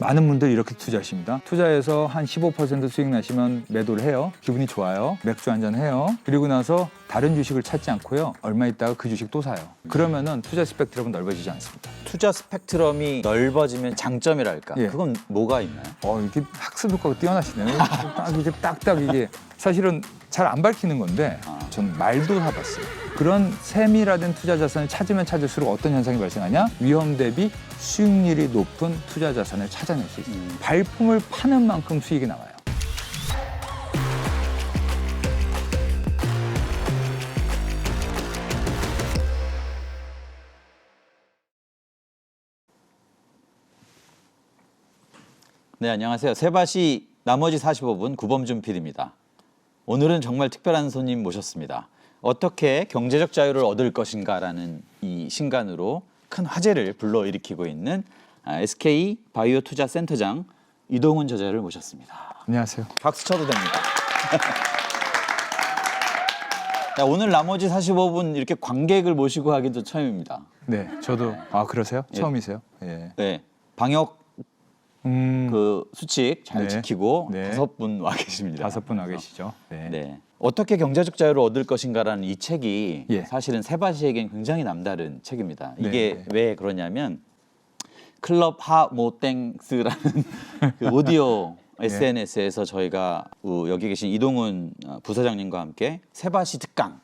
많은 분들이 이렇게 투자하십니다. 투자해서 한 15% 수익 나시면 매도를 해요. 기분이 좋아요. 맥주 한잔 해요. 그리고 나서 다른 주식을 찾지 않고요. 얼마 있다가 그 주식 또 사요. 그러면은 투자 스펙트럼은 넓어지지 않습니다. 투자 스펙트럼이 넓어지면 장점이랄까? 예. 그건 뭐가 있나요? 이게 학습 효과가 뛰어나시네요. 딱 이게 딱딱 이게 사실은 잘 안 밝히는 건데 전 말도 해봤어요. 그런 세밀화된 투자 자산을 찾으면 찾을수록 어떤 현상이 발생하냐? 위험 대비 수익률이 높은 투자 자산을 찾아낼 수 있어요. 발품을 파는 만큼 수익이 나와요. 네, 안녕하세요. 세바시 나머지 45분 구범준 PD입니다. 오늘은 정말 특별한 손님 모셨습니다. 어떻게 경제적 자유를 얻을 것인가라는 이 신간으로 큰 화제를 불러일으키고 있는 SK 바이오 투자 센터장 이동훈 저자를 모셨습니다. 안녕하세요. 박수 쳐도 됩니다. 자, 오늘 나머지 45분 이렇게 관객을 모시고 하기도 처음입니다. 네, 저도 그러세요? 처음이세요? 예. 네, 방역 그 수칙 잘 네. 지키고 네. 5분 와 계십니다. 5분 와 계시죠? 네. 네. 어떻게 경제적 자유를 얻을 것인가라는 이 책이 예. 사실은 세바시에겐 굉장히 남다른 책입니다. 이게 네. 왜 그러냐면 클럽 하모땡스라는 그 오디오 SNS에서 저희가 여기 계신 이동훈 부사장님과 함께 세바시 특강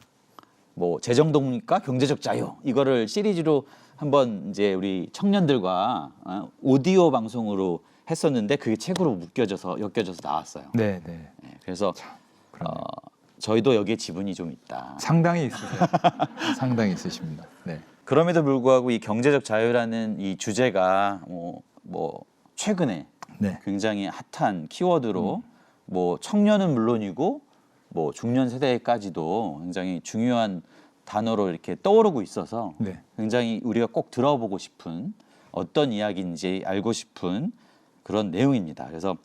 뭐 재정독립과 경제적 자유 이거를 시리즈로 한번 이제 우리 청년들과 오디오 방송으로 했었는데 그게 책으로 엮여져서 나왔어요. 네, 네. 네, 그래서 그러네요. 저희도 여기에 지분이 좀 있다. 상당히 있으세요. 상당히 있으십니다. 네. 그럼에도 불구하고 이 경제적 자유라는 이 주제가 뭐 최근에 네. 굉장히 핫한 키워드로 뭐 청년은 물론이고 뭐 중년 세대까지도 굉장히 중요한 단어로 이렇게 떠오르고 있어서 네. 굉장히 우리가 꼭 들어보고 싶은 어떤 이야기인지 알고 싶은 그런 내용입니다. 그래서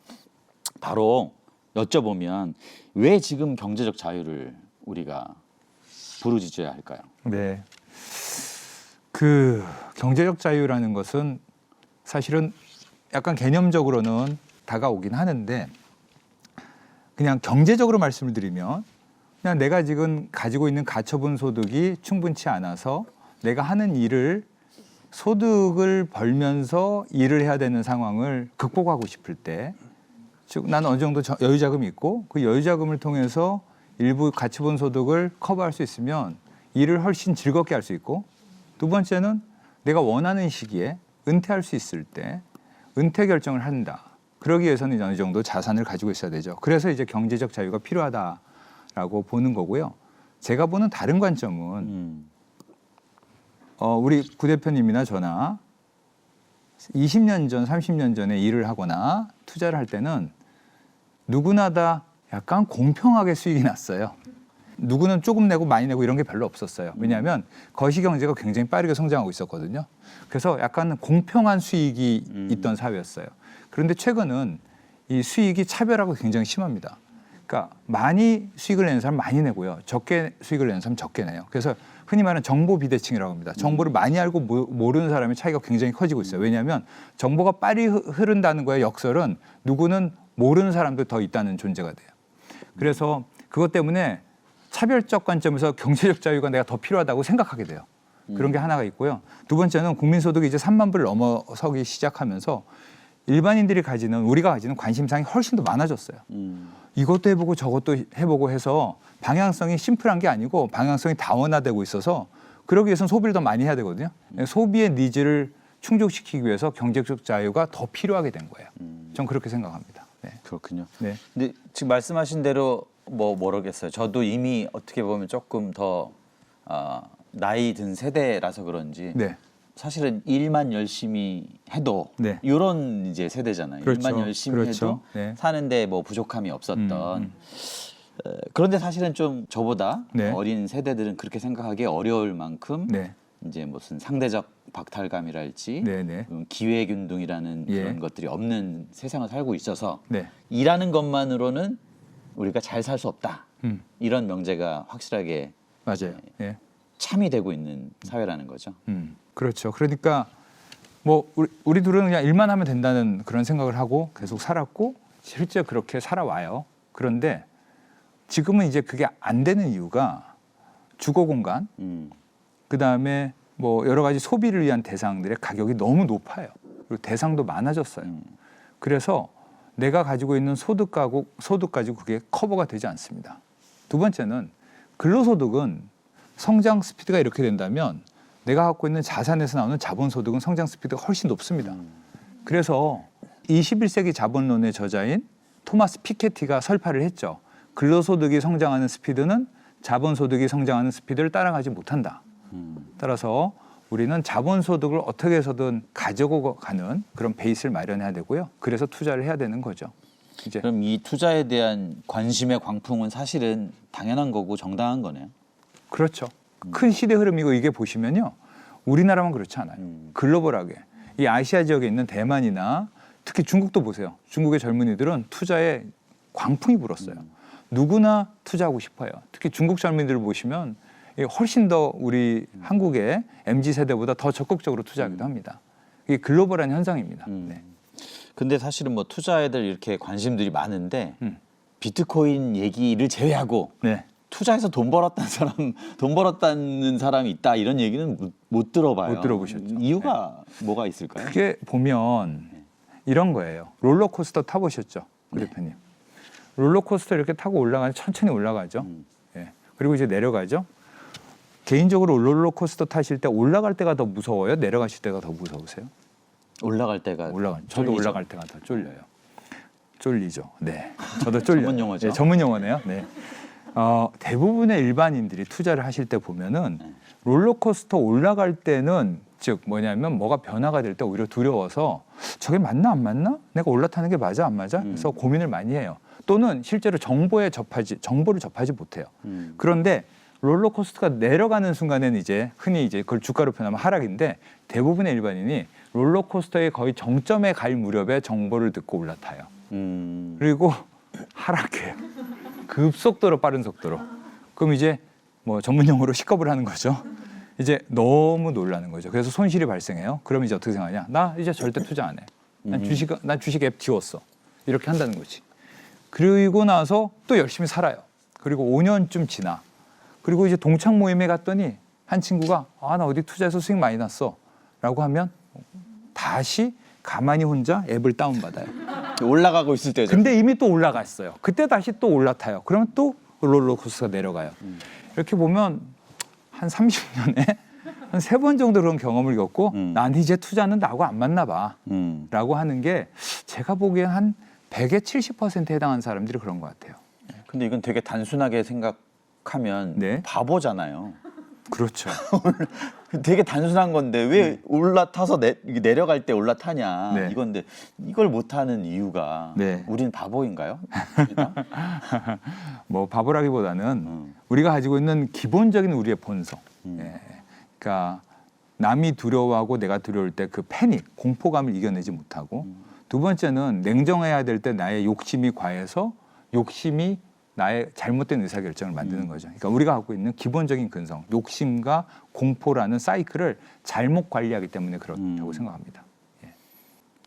바로 여쭤보면 왜 지금 경제적 자유를 우리가 부르짖어야 할까요? 네. 그 경제적 자유라는 것은 사실은 약간 개념적으로는 다가오긴 하는데 그냥 경제적으로 말씀을 드리면 그냥 내가 지금 가지고 있는 가처분 소득이 충분치 않아서 내가 하는 일을 소득을 벌면서 일을 해야 되는 상황을 극복하고 싶을 때 즉 나는 어느 정도 여유 자금이 있고 그 여유 자금을 통해서 일부 가처분 소득을 커버할 수 있으면 일을 훨씬 즐겁게 할 수 있고 두 번째는 내가 원하는 시기에 은퇴할 수 있을 때 은퇴 결정을 한다. 그러기 위해서는 어느 정도 자산을 가지고 있어야 되죠. 그래서 이제 경제적 자유가 필요하다라고 보는 거고요. 제가 보는 다른 관점은 우리 구 대표님이나 저나 20년 전, 30년 전에 일을 하거나 투자를 할 때는 누구나 다 약간 공평하게 수익이 났어요. 누구는 조금 내고 많이 내고 이런 게 별로 없었어요. 왜냐하면 거시경제가 굉장히 빠르게 성장하고 있었거든요. 그래서 약간 공평한 수익이 있던 사회였어요. 그런데 최근은 이 수익이 차별화가 굉장히 심합니다. 그러니까 많이 수익을 내는 사람 많이 내고요. 적게 수익을 내는 사람 적게 내요. 그래서 흔히 말하는 정보 비대칭이라고 합니다. 정보를 많이 알고 모르는 사람의 차이가 굉장히 커지고 있어요. 왜냐하면 정보가 빨리 흐른다는 거의 역설은 누구는 모르는 사람도 더 있다는 존재가 돼요. 그래서 그것 때문에 차별적 관점에서 경제적 자유가 내가 더 필요하다고 생각하게 돼요. 그런 게 하나가 있고요. 두 번째는 국민소득이 이제 3만 불을 넘어서기 시작하면서 일반인들이 우리가 가지는 관심사항이 훨씬 더 많아졌어요. 이것도 해보고 저것도 해보고 해서 방향성이 심플한 게 아니고 방향성이 다원화되고 있어서 그러기 위해서는 소비를 더 많이 해야 되거든요. 소비의 니즈를 충족시키기 위해서 경제적 자유가 더 필요하게 된 거예요. 전 그렇게 생각합니다. 네. 그렇군요. 네. 근데 지금 말씀하신 대로 모르겠어요. 저도 이미 어떻게 보면 조금 더 나이 든 세대라서 그런지 네. 사실은 일만 열심히 해도 네. 이런 이제 세대잖아요. 그렇죠. 일만 열심히 그렇죠. 해도 네. 사는데 뭐 부족함이 없었던. 그런데 사실은 좀 저보다 네. 어린 세대들은 그렇게 생각하기 어려울 만큼 네. 이제 무슨 상대적 박탈감이랄지 네. 네. 기회균등이라는 예. 그런 것들이 없는 세상을 살고 있어서 네. 일하는 것만으로는 우리가 잘 살 수 없다. 음. 이런 명제가 확실하게 맞아요. 예. 참이 되고 있는 사회라는 거죠. 그렇죠. 그러니까 뭐 우리 둘은 그냥 일만 하면 된다는 그런 생각을 하고 계속 살았고 실제 그렇게 살아와요. 그런데 지금은 이제 그게 안 되는 이유가 주거 공간, 그다음에 뭐 여러 가지 소비를 위한 대상들의 가격이 너무 높아요. 그리고 대상도 많아졌어요. 그래서 내가 가지고 있는 소득 가지고 그게 커버가 되지 않습니다. 두 번째는 근로소득은 성장 스피드가 이렇게 된다면 내가 갖고 있는 자산에서 나오는 자본소득은 성장 스피드가 훨씬 높습니다. 그래서 21세기 자본론의 저자인 토마스 피케티가 설파를 했죠. 근로소득이 성장하는 스피드는 자본소득이 성장하는 스피드를 따라가지 못한다. 따라서 우리는 자본소득을 어떻게 해서든 가지고 가는 그런 베이스를 마련해야 되고요. 그래서 투자를 해야 되는 거죠. 이제 그럼 이 투자에 대한 관심의 광풍은 사실은 당연한 거고 정당한 거네요. 그렇죠. 큰 시대 흐름이고 이게 보시면요. 우리나라만 그렇지 않아요. 글로벌하게. 이 아시아 지역에 있는 대만이나 특히 중국도 보세요. 중국의 젊은이들은 투자에 광풍이 불었어요. 누구나 투자하고 싶어요. 특히 중국 젊은이들을 보시면 훨씬 더 우리 한국의 MZ세대보다 더 적극적으로 투자하기도 합니다. 이게 글로벌한 현상입니다. 네. 근데 사실은 뭐 투자에들 이렇게 관심들이 많은데 비트코인 얘기를 제외하고 네. 투자해서 돈 벌었다는 사람이 있다 이런 얘기는 못 들어봐요. 못 들어보셨죠. 이유가 뭐가 있을까요? 그게 보면 이런 거예요. 롤러코스터 타보셨죠, 그 대표님? 롤러코스터 이렇게 타고 올라가면 천천히 올라가죠. 예. 그리고 이제 내려가죠. 개인적으로 롤러코스터 타실 때 올라갈 때가 더 무서워요? 내려가실 때가 더 무서우세요? 올라갈 때가 저도 쫄리죠. 올라갈 때가 더 쫄려요. 쫄리죠. 네, 저도 쫄려요. 전문 용어죠. 네, 전문 용어네요. 네. 대부분의 일반인들이 투자를 하실 때 보면은 롤러코스터 올라갈 때는 즉 뭐냐면 뭐가 변화가 될 때 오히려 두려워서 저게 맞나 안 맞나? 내가 올라타는 게 맞아 안 맞아? 그래서 고민을 많이 해요. 또는 실제로 정보를 접하지 못해요. 그런데 롤러코스터가 내려가는 순간에는 이제 흔히 이제 그걸 주가로 표현하면 하락인데 대부분의 일반인이 롤러코스터의 거의 정점에 갈 무렵에 정보를 듣고 올라타요. 그리고 하락해요. 급속도로 빠른 속도로. 그럼 이제 뭐 전문 용어로 식겁을 하는 거죠. 이제 너무 놀라는 거죠. 그래서 손실이 발생해요. 그럼 이제 어떻게 생각하냐? 나 이제 절대 투자 안 해. 난 주식 앱 지웠어. 이렇게 한다는 거지. 그리고 나서 또 열심히 살아요. 그리고 5년쯤 지나. 그리고 이제 동창 모임에 갔더니 한 친구가 나 어디 투자해서 수익 많이 났어. 라고 하면 다시 가만히 혼자 앱을 다운받아요. 올라가고 있을 때죠. 근데 이미 또 올라갔어요. 그때 다시 또 올라타요. 그러면 또 롤러코스터가 내려가요. 이렇게 보면 한 30년에 한 3번 정도 그런 경험을 겪고 난 이제 투자는 나하고 안 맞나 봐. 라고 하는 게 제가 보기엔 한 100에 70%에 해당하는 사람들이 그런 것 같아요. 근데 이건 되게 단순하게 생각하면 네. 바보잖아요. 그렇죠. 되게 단순한 건데 왜 올라타서 내려갈 때 올라타냐 네. 이건데 이걸 못하는 이유가 네. 우리는 바보인가요? 뭐 바보라기보다는 우리가 가지고 있는 기본적인 우리의 본성. 예. 그러니까 남이 두려워하고 내가 두려울 때 그 패닉, 공포감을 이겨내지 못하고 두 번째는 냉정해야 될 때 나의 욕심이 과해서 욕심이 나의 잘못된 의사결정을 만드는 거죠. 그러니까 우리가 갖고 있는 기본적인 근성, 욕심과 공포라는 사이클을 잘못 관리하기 때문에 그렇다고 생각합니다. 예.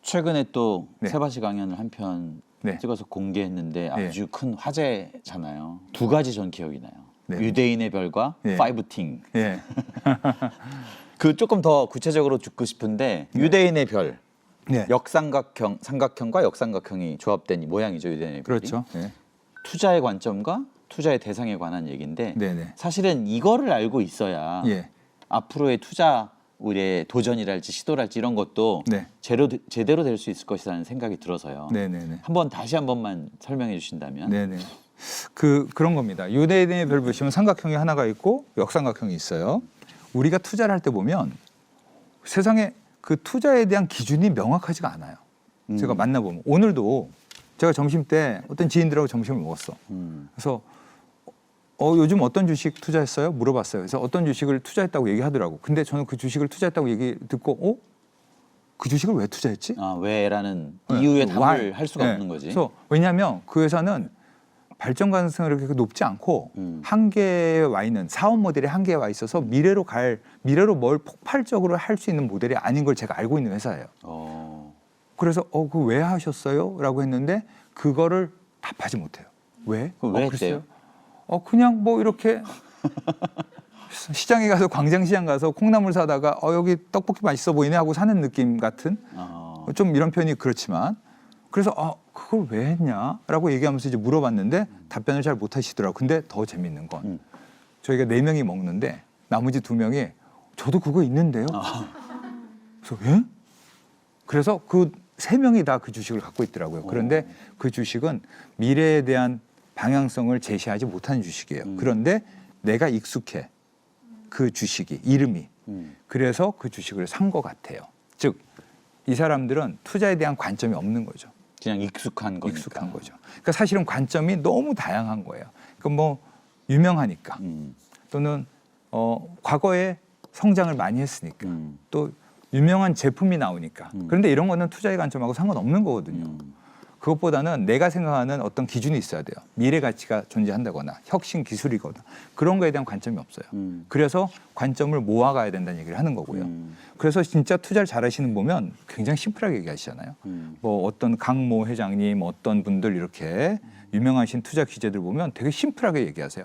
최근에 또 네. 세바시 강연을 한 편 네. 찍어서 공개했는데 네. 아주 큰 화제잖아요. 두 가지 전 기억이 나요. 네. 유대인의 별과 네. 파이브팅. 예. 그 조금 더 구체적으로 듣고 싶은데 유대인의 별, 네. 삼각형과 역삼각형이 조합된 이 모양이죠. 유대인의 별이. 그렇죠. 예. 투자의 관점과 투자의 대상에 관한 얘기인데 네네. 사실은 이거를 알고 있어야 예. 앞으로의 투자 우리의 도전이랄지 시도랄지 이런 것도 네. 제대로 될 수 있을 것이라는 생각이 들어서요. 네네네. 다시 한 번만 설명해 주신다면. 네네. 그런 겁니다. 유대인의 별 보시면 삼각형이 하나가 있고 역삼각형이 있어요. 우리가 투자를 할 때 보면 세상에 그 투자에 대한 기준이 명확하지가 않아요. 제가 만나보면 오늘도 제가 점심 때 어떤 지인들하고 점심을 먹었어. 그래서 요즘 어떤 주식 투자했어요? 물어봤어요. 그래서 어떤 주식을 투자했다고 얘기하더라고. 근데 저는 그 주식을 투자했다고 얘기 듣고 그 주식을 왜 투자했지? 왜라는 네. 이유의 why? 답을 할 수가 네. 없는 거지. 그래서 왜냐하면 그 회사는 발전 가능성이 그렇게 높지 않고 음. 한계에 와 있는 사업 모델이 한계에 와 있어서 미래로 뭘 폭발적으로 할 수 있는 모델이 아닌 걸 제가 알고 있는 회사예요. 그래서 그거 왜 하셨어요? 라고 했는데 그거를 답하지 못해요. 왜? 그거 왜 글쎄요. 했대요? 그냥 뭐 이렇게 시장에 가서 광장시장 가서 콩나물 사다가 여기 떡볶이 맛있어 보이네 하고 사는 느낌 같은 좀 이런 편이 그렇지만 그래서 그걸 왜 했냐라고 얘기하면서 이제 물어봤는데 답변을 잘 못하시더라고요. 근데 더 재밌는 건 저희가 4명이 먹는데 나머지 2명이 저도 그거 있는데요. 그래서 예? 그래서 그 3명이 다 그 주식을 갖고 있더라고요. 그런데 그 주식은 미래에 대한 방향성을 제시하지 못하는 주식이에요. 그런데 내가 익숙해. 그 주식이 이름이. 그래서 그 주식을 산 것 같아요. 즉 이 사람들은 투자에 대한 관점이 없는 거죠. 그냥 익숙한 거니까. 익숙한 거죠. 그러니까 사실은 관점이 너무 다양한 거예요. 그러니까 뭐 유명하니까 또는 과거에 성장을 많이 했으니까 또 유명한 제품이 나오니까. 그런데 이런 거는 투자의 관점하고 상관없는 거거든요. 그것보다는 내가 생각하는 어떤 기준이 있어야 돼요. 미래 가치가 존재한다거나 혁신 기술이거나 그런 거에 대한 관점이 없어요. 그래서 관점을 모아가야 된다는 얘기를 하는 거고요. 그래서 진짜 투자를 잘하시는 보면 굉장히 심플하게 얘기하시잖아요. 뭐 어떤 강모 회장님, 어떤 분들 이렇게 유명하신 투자 기재들 보면 되게 심플하게 얘기하세요.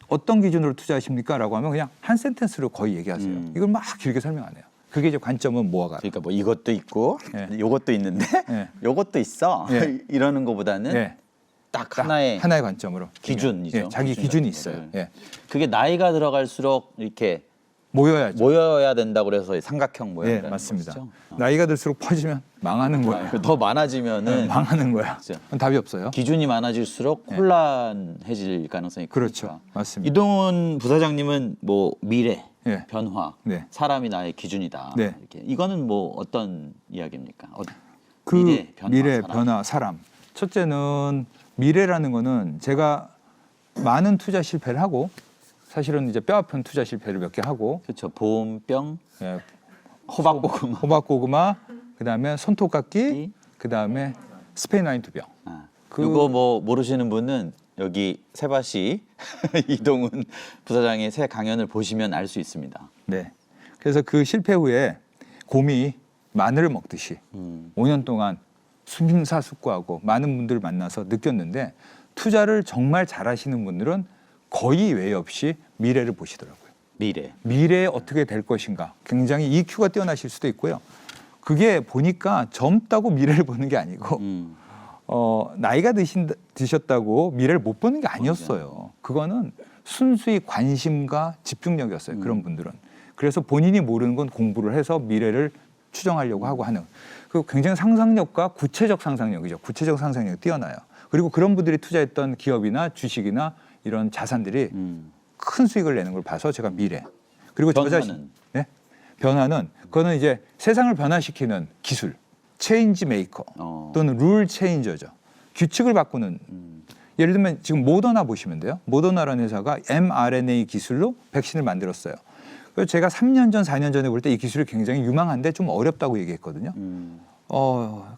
어떤 기준으로 투자하십니까? 라고 하면 그냥 한 센텐스로 거의 얘기하세요. 이걸 막 길게 설명 안 해요. 그게 이제 관점은 모아가. 그러니까 뭐 이것도 있고 네. 요것도 있는데 네. 요것도 있어. 네. 이러는 것보다는 네. 딱 하나의 관점으로 기준이죠. 예, 자기 기준 기준이 같은 있어요. 거를. 예. 그게 나이가 들어갈수록 이렇게 모여야죠. 모여야 된다고 그래서 삼각형 모양이 예, 맞습니다. 나이가 들수록 퍼지면 망하는 거예요. 더 많아지면은 망하는 거야. 진짜. 답이 없어요. 기준이 많아질수록 혼란해질 가능성이 그렇죠. 크니까. 맞습니다. 이동훈 부사장님은 뭐 미래, 예. 변화, 네. 사람이 나의 기준이다. 네. 이렇게. 이거는 뭐 어떤 이야기입니까? 그 미래, 변화, 사람. 첫째는 미래라는 거는 제가 많은 투자 실패를 하고 사실은 이제 뼈아픈 투자 실패를 몇 개 하고 그렇죠. 보온병, 예, 호박고구마. 호박고구마, 그다음에 손톱깎이, 그다음에 스페인 와인 투병. 그거 뭐 모르시는 분은 여기 세바시 이동훈 부사장의 새 강연을 보시면 알 수 있습니다. 네. 그래서 그 실패 후에 곰이 마늘을 먹듯이 5년 동안 심사숙고하고 많은 분들을 만나서 느꼈는데 투자를 정말 잘하시는 분들은 거의 외 없이 미래를 보시더라고요. 미래에 어떻게 될 것인가. 굉장히 EQ가 뛰어나실 수도 있고요. 그게 보니까 젊다고 미래를 보는 게 아니고 나이가 드셨다고 미래를 못 보는 게 아니었어요. 그거는 순수히 관심과 집중력이었어요. 그런 분들은. 그래서 본인이 모르는 건 공부를 해서 미래를 추정하려고 하고 하는. 그 굉장히 상상력과 구체적 상상력이죠. 구체적 상상력이 뛰어나요. 그리고 그런 분들이 투자했던 기업이나 주식이나 이런 자산들이 큰 수익을 내는 걸 봐서 제가 미래. 그리고 저 자신, 네? 변화는 그거는 이제 세상을 변화시키는 기술, 체인지 메이커 또는 룰 체인저죠. 규칙을 바꾸는. 예를 들면 지금 모더나 보시면 돼요. 모더나라는 회사가 mRNA 기술로 백신을 만들었어요. 그래서 제가 3년 전, 4년 전에 볼 때 이 기술이 굉장히 유망한데 좀 어렵다고 얘기했거든요.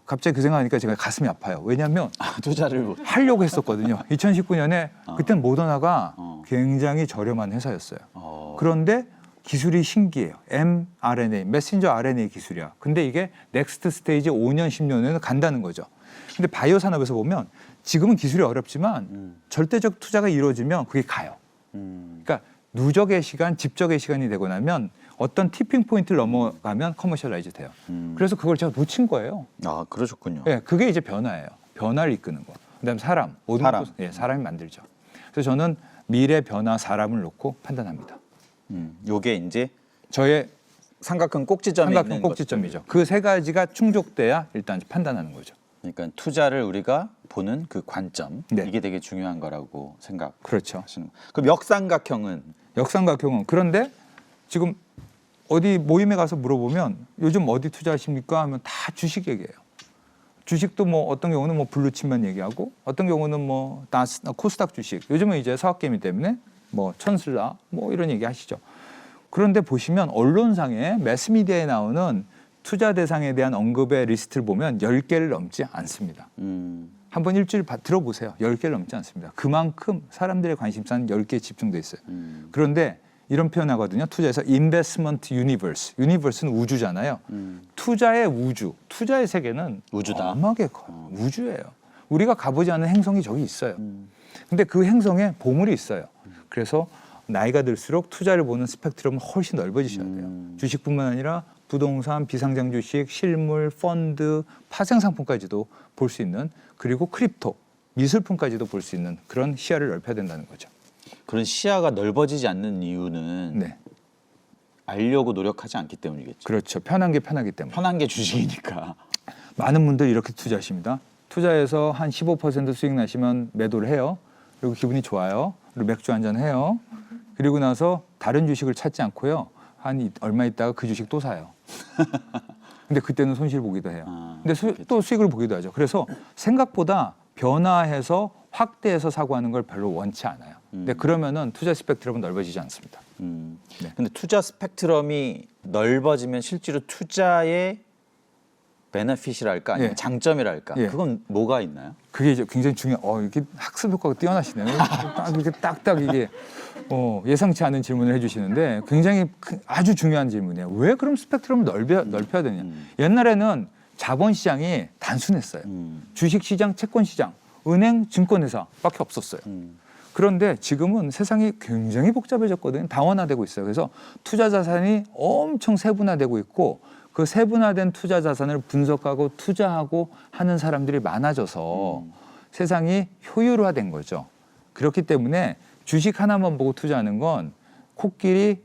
갑자기 그 생각하니까 제가 가슴이 아파요. 왜냐하면 투자를 못 하려고 했었거든요. 2019년에 그때는 모더나가 굉장히 저렴한 회사였어요. 그런데 기술이 신기해요. mRNA, 메신저 RNA 기술이야. 근데 이게 넥스트 스테이지 5년, 10년에는 간다는 거죠. 근데 바이오 산업에서 보면 지금은 기술이 어렵지만 절대적 투자가 이루어지면 그게 가요. 그러니까 누적의 시간, 집적의 시간이 되고 나면 어떤 티핑 포인트를 넘어가면 커머셜라이즈 돼요. 그래서 그걸 제가 놓친 거예요. 아, 그러셨군요. 네, 그게 이제 변화예요. 변화를 이끄는 거. 그다음 사람, 모든 사람. 것도, 예, 사람이 만들죠. 그래서 저는 미래, 변화, 사람을 놓고 판단합니다. 요게 이제 저의 삼각형 꼭지점이 삼각형 있는 꼭지점이죠. 그 세 가지가 충족돼야 일단 판단하는 거죠. 그러니까 투자를 우리가 보는 그 관점 네. 이게 되게 중요한 거라고 생각하시는 그렇죠. 거. 그럼 역삼각형은 역삼각형은 그런데 지금 어디 모임에 가서 물어보면 요즘 어디 투자하십니까 하면 다 주식 얘기예요. 주식도 뭐 어떤 경우는 뭐 블루칩만 얘기하고 어떤 경우는 뭐 코스닥 주식. 요즘은 이제 서학개미 때문에 뭐 천슬라 뭐 이런 얘기 하시죠. 그런데 보시면 언론상에 매스미디어에 나오는 투자 대상에 대한 언급의 리스트를 보면 10개를 넘지 않습니다. 한번 일주일 들어보세요. 10개를 넘지 않습니다. 그만큼 사람들의 관심사는 10개에 집중돼 있어요. 그런데 이런 표현 하거든요. 투자에서 investment universe. universe는 우주잖아요. 투자의 우주, 투자의 세계는 우주다. 어마하게 커요. 우주예요. 우리가 가보지 않은 행성이 저기 있어요. 근데 그 행성에 보물이 있어요. 그래서 나이가 들수록 투자를 보는 스펙트럼은 훨씬 넓어지셔야 돼요. 주식뿐만 아니라 부동산, 비상장 주식, 실물, 펀드, 파생상품까지도 볼 수 있는, 그리고 크립토, 미술품까지도 볼 수 있는 그런 시야를 넓혀야 된다는 거죠. 그런 시야가 넓어지지 않는 이유는 네, 알려고 노력하지 않기 때문이겠죠. 그렇죠. 편한 게 편하기 때문에. 편한 게 주식이니까. 많은 분들이 이렇게 투자하십니다. 투자해서 한 15% 수익 나시면 매도를 해요. 그리고 기분이 좋아요. 그리고 맥주 한잔 해요. 그리고 나서 다른 주식을 찾지 않고요. 한 얼마 있다가 그 주식 또 사요. 근데 그때는 손실 보기도 해요. 근데 또 수익을 보기도 하죠. 그래서 생각보다 변화해서 확대해서 사고하는 걸 별로 원치 않아요. 근데 그러면은 투자 스펙트럼은 넓어지지 않습니다. 네. 근데 투자 스펙트럼이 넓어지면 실제로 투자의 베네핏이랄까 아니면 예. 장점이랄까 예. 그건 뭐가 있나요? 그게 이제 굉장히 이렇게 학습 효과가 뛰어나시네요. 딱 이렇게 딱딱 이게 예상치 않은 질문을 해주시는데 굉장히 아주 중요한 질문이에요. 왜 그럼 스펙트럼을 넓혀야 되냐? 옛날에는 자본시장이 단순했어요. 주식시장, 채권시장, 은행, 증권회사밖에 없었어요. 그런데 지금은 세상이 굉장히 복잡해졌거든요. 다원화되고 있어요. 그래서 투자 자산이 엄청 세분화되고 있고 그 세분화된 투자 자산을 분석하고 투자하고 하는 사람들이 많아져서 세상이 효율화된 거죠. 그렇기 때문에 주식 하나만 보고 투자하는 건 코끼리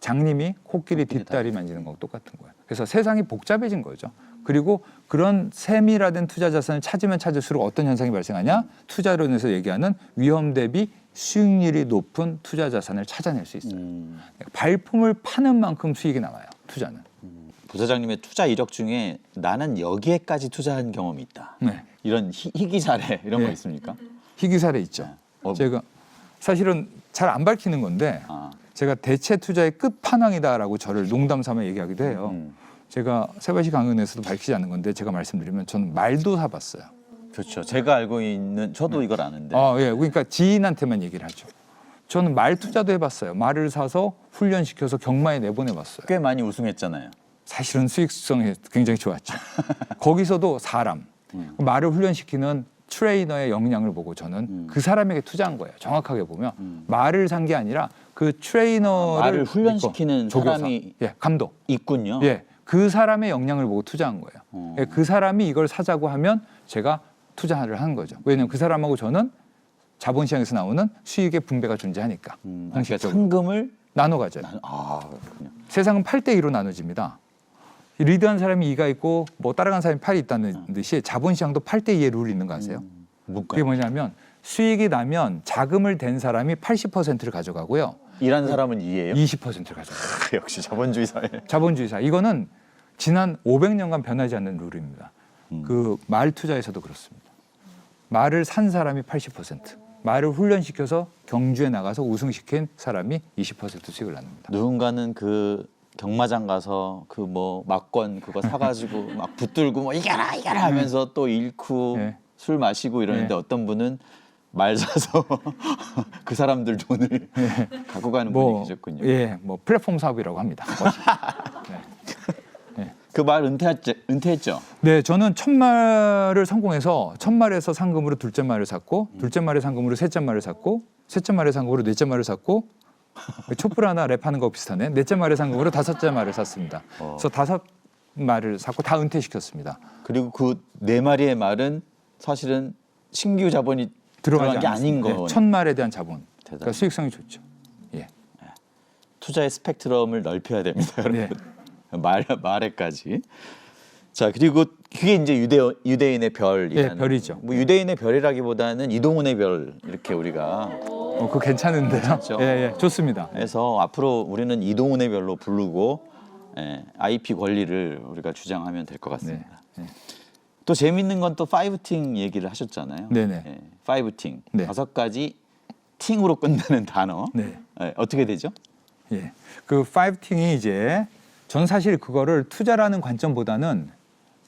장님이 코끼리 뒷다리 만지는 거하고 똑같은 거예요. 그래서 세상이 복잡해진 거죠. 그리고 그런 세밀화된 투자 자산을 찾으면 찾을수록 어떤 현상이 발생하냐? 투자론에서 얘기하는 위험 대비 수익률이 높은 투자 자산을 찾아낼 수 있어요. 발품을 파는 만큼 수익이 나와요. 투자는. 부사장님의 투자 이력 중에 나는 여기에까지 투자한 경험이 있다. 네. 이런 희귀 사례 이런 거 예. 있습니까? 희귀 사례 있죠. 제가 사실은 잘 안 밝히는 건데 제가 대체 투자의 끝판왕이다라고 저를 농담 삼아 얘기하기도 해요. 제가 세바시 강연에서도 밝히지 않는 건데 제가 말씀드리면 저는 말도 사봤어요. 그렇죠. 제가 알고 있는 저도 이걸 아는데. 예. 그러니까 지인한테만 얘기를 하죠. 저는 말 투자도 해봤어요. 말을 사서 훈련시켜서 경마에 내보내봤어요. 꽤 많이 우승했잖아요. 사실은 수익성이 굉장히 좋았죠. 거기서도 사람, 말을 훈련시키는 트레이너의 역량을 보고 저는 그 사람에게 투자한 거예요. 정확하게 보면 말을 산 게 아니라 그 트레이너를 말을 훈련시키는 조교사. 사람이 감독. 있군요. 예, 그 사람의 역량을 보고 투자한 거예요. 예, 그 사람이 이걸 사자고 하면 제가 투자를 한 거죠. 왜냐하면 그 사람하고 저는 자본시장에서 나오는 수익의 분배가 존재하니까. 그러니까 상금을 나눠 가져요. 그렇군요. 세상은 8대 2로 나눠집니다. 리드한 사람이 2가 있고 뭐 따라간 사람이 8이 있다는 듯이 자본시장도 8대 2의 룰이 있는 거 아세요? 그게 뭐냐면 수익이 나면 자금을 댄 사람이 80%를 가져가고요. 일한 사람은 2예요? 20%를 가져가요. 역시 자본주의 사회. 자본주의사. 이거는 지난 500년간 변하지 않는 룰입니다. 그 말 투자에서도 그렇습니다. 말을 산 사람이 80%, 말을 훈련시켜서 경주에 나가서 우승시킨 사람이 20% 수익을 낳습니다. 누군가는 그 경마장 가서 그 뭐 막권 그거 사가지고 막 붙들고 뭐 이겨라 하면서 또 잃고 네. 술 마시고 이러는데 네. 어떤 분은 말 사서 그 사람들 돈을 갖고 가는 분이 계셨군요. 예, 뭐 플랫폼 사업이라고 합니다. 네. 그 말 은퇴했죠? 네, 저는 첫 말을 성공해서 첫 말에서 상금으로 둘째 말을 샀고 둘째 말의 상금으로 셋째 말을 샀고 셋째 말의 상금으로 넷째 말을 샀고 촛불 하나 랩하는 거 비슷하네. 넷째 말의 상금으로 다섯째 말을 샀습니다. 그래서 5말을 샀고 다 은퇴시켰습니다. 그리고 그 4마리의 말은 사실은 신규 자본이 들어간 게 아닌 거. 첫 말에 대한 자본. 그러니까 대단하다. 수익성이 좋죠. 예. 투자의 스펙트럼을 넓혀야 됩니다, 여러분. 네. 말에까지. 자, 그리고 그게 이제 유대인의 별이라는. 예, 별이죠. 뭐 유대인의 별이라기보다는 이동훈의 별 이렇게 우리가 그거 괜찮은데요. 괜찮죠? 예, 좋습니다. 해서 앞으로 우리는 이동훈의 별로 부르고 IP 권리를 우리가 주장하면 될 것 같습니다. 네. 또 재밌는 건 또 5팅 얘기를 하셨잖아요. 네네. 5팅. 네. 5가지 팅으로 끝나는 단어. 네. 어떻게 되죠? 예. 그 5팅이 이제 전 사실 그거를 투자라는 관점보다는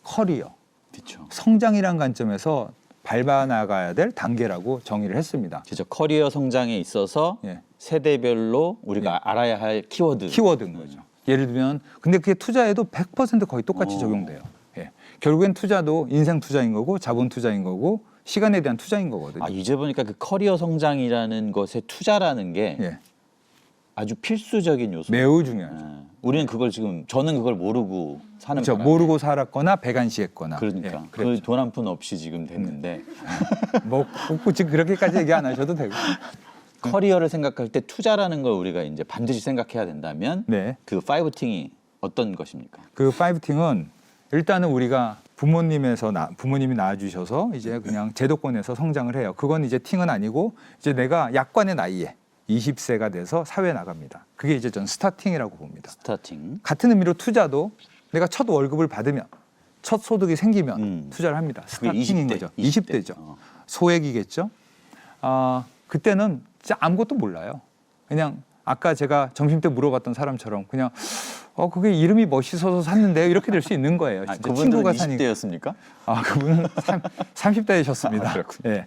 커리어, 그렇죠. 성장이라는 관점에서 밟아 나가야 될 단계라고 정의를 했습니다. 그죠. 커리어 성장에 있어서 예. 세대별로 우리가 알아야 할 키워드인 거죠. 예를 들면 근데 그게 투자에도 100% 거의 똑같이 적용돼요. 예. 결국엔 투자도 인생 투자인 거고 자본 투자인 거고 시간에 대한 투자인 거거든요. 아, 이제 보니까 그 커리어 성장이라는 것에 투자라는 게 예. 아주 필수적인 요소. 매우 중요하죠. 예. 우리는 그걸 지금 저는 그걸 모르고 사는 그렇죠. 바람에. 모르고 살았거나 배관시했거나. 그러니까 예, 그 돈 한 푼 없이 지금 됐는데 뭐 굳이 그렇게까지 얘기 안 하셔도 되고. 커리어를 생각할 때 투자라는 걸 우리가 이제 반드시 생각해야 된다면 네. 그 파이브팅이 어떤 것입니까? 그 파이브팅은 일단은 우리가 부모님이 낳아주셔서 이제 그냥 제도권에서 성장을 해요. 그건 이제 팅은 아니고 이제 내가 약관의 나이에 20세가 돼서 사회에 나갑니다. 그게 이제 전 스타팅이라고 봅니다. 스타팅. 같은 의미로 투자도 내가 첫 월급을 받으면 첫 소득이 생기면 투자를 합니다. 그게 스타팅인 20대, 거죠. 20대. 20대죠. 소액이겠죠. 그때는 진짜 아무것도 몰라요. 그냥 아까 제가 점심 때 물어봤던 사람처럼 그냥 그게 이름이 멋있어서 샀는데요. 이렇게 될 수 있는 거예요. 아, 진짜 그분들은 친구가 사니까. 20대였습니까? 그분은 30대이셨습니다. 아, 그렇군요. 예.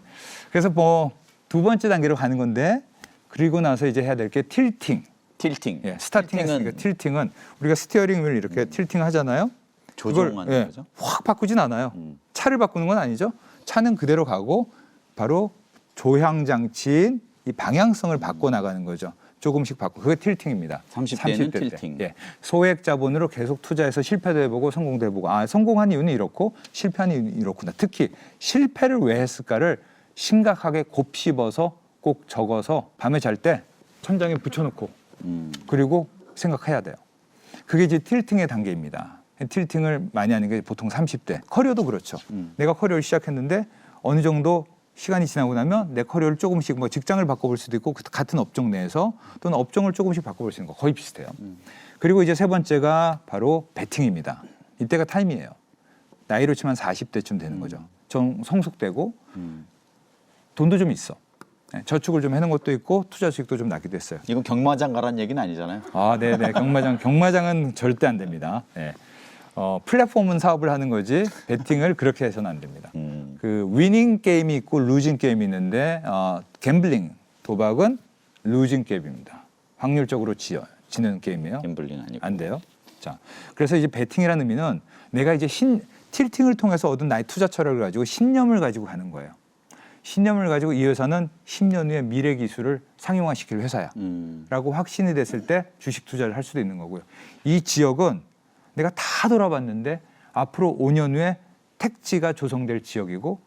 그래서 뭐 두 번째 단계로 가는 건데 그리고 나서 이제 해야 될 게 틸팅. 틸팅. 예, 스타팅 했으니까 틸팅은 우리가 스티어링 휠 이렇게 틸팅 하잖아요. 조정하는 거죠? 확 바꾸진 않아요. 차를 바꾸는 건 아니죠. 차는 그대로 가고 바로 조향 장치인 이 방향성을 바꿔 나가는 거죠. 조금씩 바꾸고 그게 틸팅입니다. 30대는 30대 때. 틸팅. 예. 소액 자본으로 계속 투자해서 실패도 해보고 성공도 해보고 성공한 이유는 이렇고 실패한 이유는 이렇구나. 특히 실패를 왜 했을까를 심각하게 곱씹어서 꼭 적어서 밤에 잘 때 천장에 붙여놓고 그리고 생각해야 돼요. 그게 이제 틸팅의 단계입니다. 틸팅을 많이 하는 게 보통 30대. 커리어도 그렇죠. 내가 커리어를 시작했는데 어느 정도 시간이 지나고 나면 내 커리어를 조금씩 뭐 직장을 바꿔볼 수도 있고 같은 업종 내에서 또는 업종을 조금씩 바꿔볼 수 있는 거 거의 비슷해요. 그리고 이제 세 번째가 바로 베팅입니다. 이때가 타임이에요. 나이로 치면 40대쯤 되는 거죠. 좀 성숙되고 돈도 좀 있어. 저축을 좀 해놓은 것도 있고 투자 수익도 좀 나기도 했어요. 이건 경마장 가라는 얘기는 아니잖아요. 네네. 경마장은 절대 안 됩니다. 네. 플랫폼은 사업을 하는 거지 베팅을 그렇게 해서는 안 됩니다. 그 위닝 게임이 있고 루징 게임이 있는데 갬블링 도박은 루징 게임입니다. 확률적으로 지는 게임이에요. 갬블링 아니고. 안 돼요. 자, 그래서 이제 베팅이라는 의미는 내가 이제 틸팅을 통해서 얻은 나의 투자 철학을 가지고 신념을 가지고 가는 거예요. 신념을 가지고 이 회사는 10년 후에 미래 기술을 상용화시킬 회사야라고 확신이 됐을 때 주식 투자를 할 수도 있는 거고요. 이 지역은 내가 다 돌아봤는데 앞으로 5년 후에 택지가 조성될 지역이고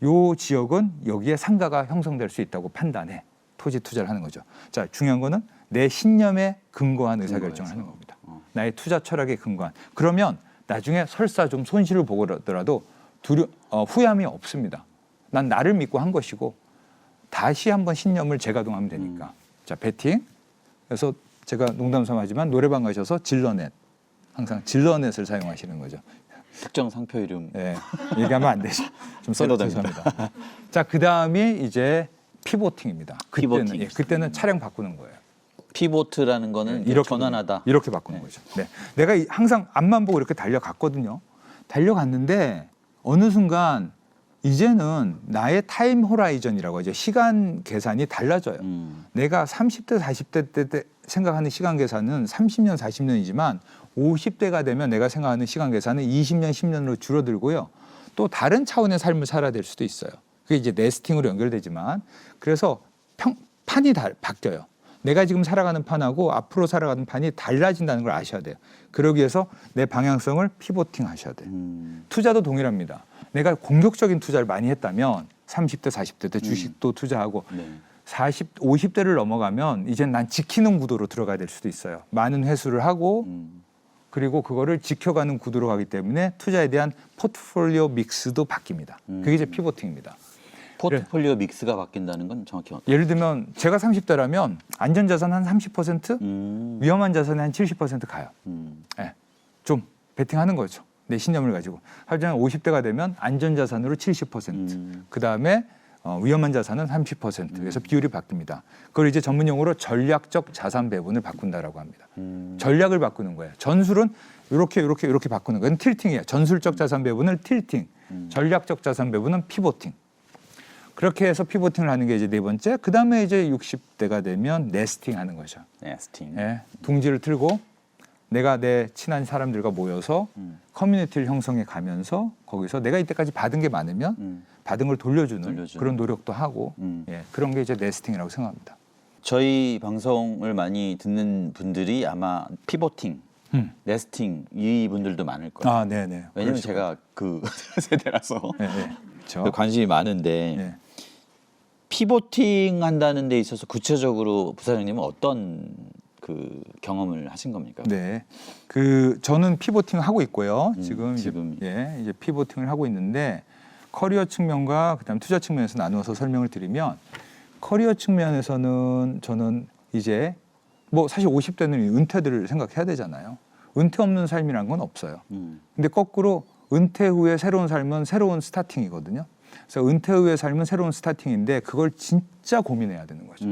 이 지역은 여기에 상가가 형성될 수 있다고 판단해 토지 투자를 하는 거죠. 자, 중요한 거는 내 신념에 근거한 의사결정을 하는 겁니다. 나의 투자 철학에 근거한. 그러면 나중에 설사 좀 손실을 보더라도 후회함이 없습니다. 난 나를 믿고 한 것이고 다시 한번 신념을 재가동하면 되니까. 자, 베팅. 그래서 제가 농담삼아 하지만 노래방 가셔서 질러넷. 항상 질러넷을 사용하시는 거죠. 특정 상표 이름. 네, 얘기하면 안 되죠. 좀 써도 죄송합니다. 자, 그다음이 이제 피보팅입니다. 피보팅. 그때는 차량 바꾸는 거예요. 피보트라는 거는 이렇게 전환하다. 이렇게 바꾸는 거죠. 네. 내가 항상 앞만 보고 이렇게 달려갔거든요. 달려갔는데 어느 순간 이제는 나의 타임 호라이전이라고 하죠. 시간 계산이 달라져요. 내가 30대, 40대 때 생각하는 시간 계산은 30년, 40년이지만 50대가 되면 내가 생각하는 시간 계산은 20년, 10년으로 줄어들고요. 또 다른 차원의 삶을 살아야 될 수도 있어요. 그게 이제 네스팅으로 연결되지만 그래서 판이 바뀌어요. 내가 지금 살아가는 판하고 앞으로 살아가는 판이 달라진다는 걸 아셔야 돼요. 그러기 위해서 내 방향성을 피보팅 하셔야 돼요. 투자도 동일합니다. 내가 공격적인 투자를 많이 했다면 30대, 40대 때 주식도 투자하고 50대를 넘어가면 이젠 난 지키는 구도로 들어가야 될 수도 있어요. 많은 회수를 하고 그리고 그거를 지켜가는 구도로 가기 때문에 투자에 대한 포트폴리오 믹스도 바뀝니다. 그게 이제 피보팅입니다. 포트폴리오 믹스가 바뀐다는 건 정확히 어떤? 예를 들면 제가 30대라면 안전자산 한 30%, 위험한 자산이 한 70% 가요. 네. 좀 베팅하는 거죠. 내 신념을 가지고. 하지만 50대가 되면 안전자산으로 70%, 그다음에 위험한 자산은 30%. 그래서 비율이 바뀝니다. 그걸 이제 전문용어로 전략적 자산 배분을 바꾼다라고 합니다. 전략을 바꾸는 거예요. 전술은 이렇게 바꾸는 거예요. 틸팅이에요. 전술적 자산 배분을 틸팅, 전략적 자산 배분은 피보팅. 그렇게 해서 피보팅을 하는 게 이제 네 번째. 그 다음에 이제 60대가 되면 네스팅 하는 거죠. 네스팅. 예, 둥지를 틀고 내가 내 친한 사람들과 모여서 커뮤니티를 형성해 가면서 거기서 내가 이때까지 받은 게 많으면 받은 걸 돌려주는 그런 노력도 하고 예, 그런 게 이제 네스팅이라고 생각합니다. 저희 방송을 많이 듣는 분들이 아마 피보팅, 네스팅 이 분들도 많을 거예요. 아, 네네. 왜냐면 제가 그 세대라서 네, 네. 그렇죠. 관심이 많은데 네. 피보팅 한다는 데 있어서 구체적으로 부사장님은 어떤 그 경험을 하신 겁니까? 네, 그 저는 피보팅 하고 있고요. 지금 지금. 이제 피보팅을 하고 있는데 커리어 측면과 그다음 투자 측면에서 나누어서 설명을 드리면 커리어 측면에서는 저는 이제 뭐 사실 50대는 은퇴들을 생각해야 되잖아요. 은퇴 없는 삶이란 건 없어요. 근데 거꾸로 은퇴 후에 새로운 삶은 새로운 스타팅이거든요. 그래서 은퇴 후의 삶은 새로운 스타팅인데 그걸 진짜 고민해야 되는 거죠.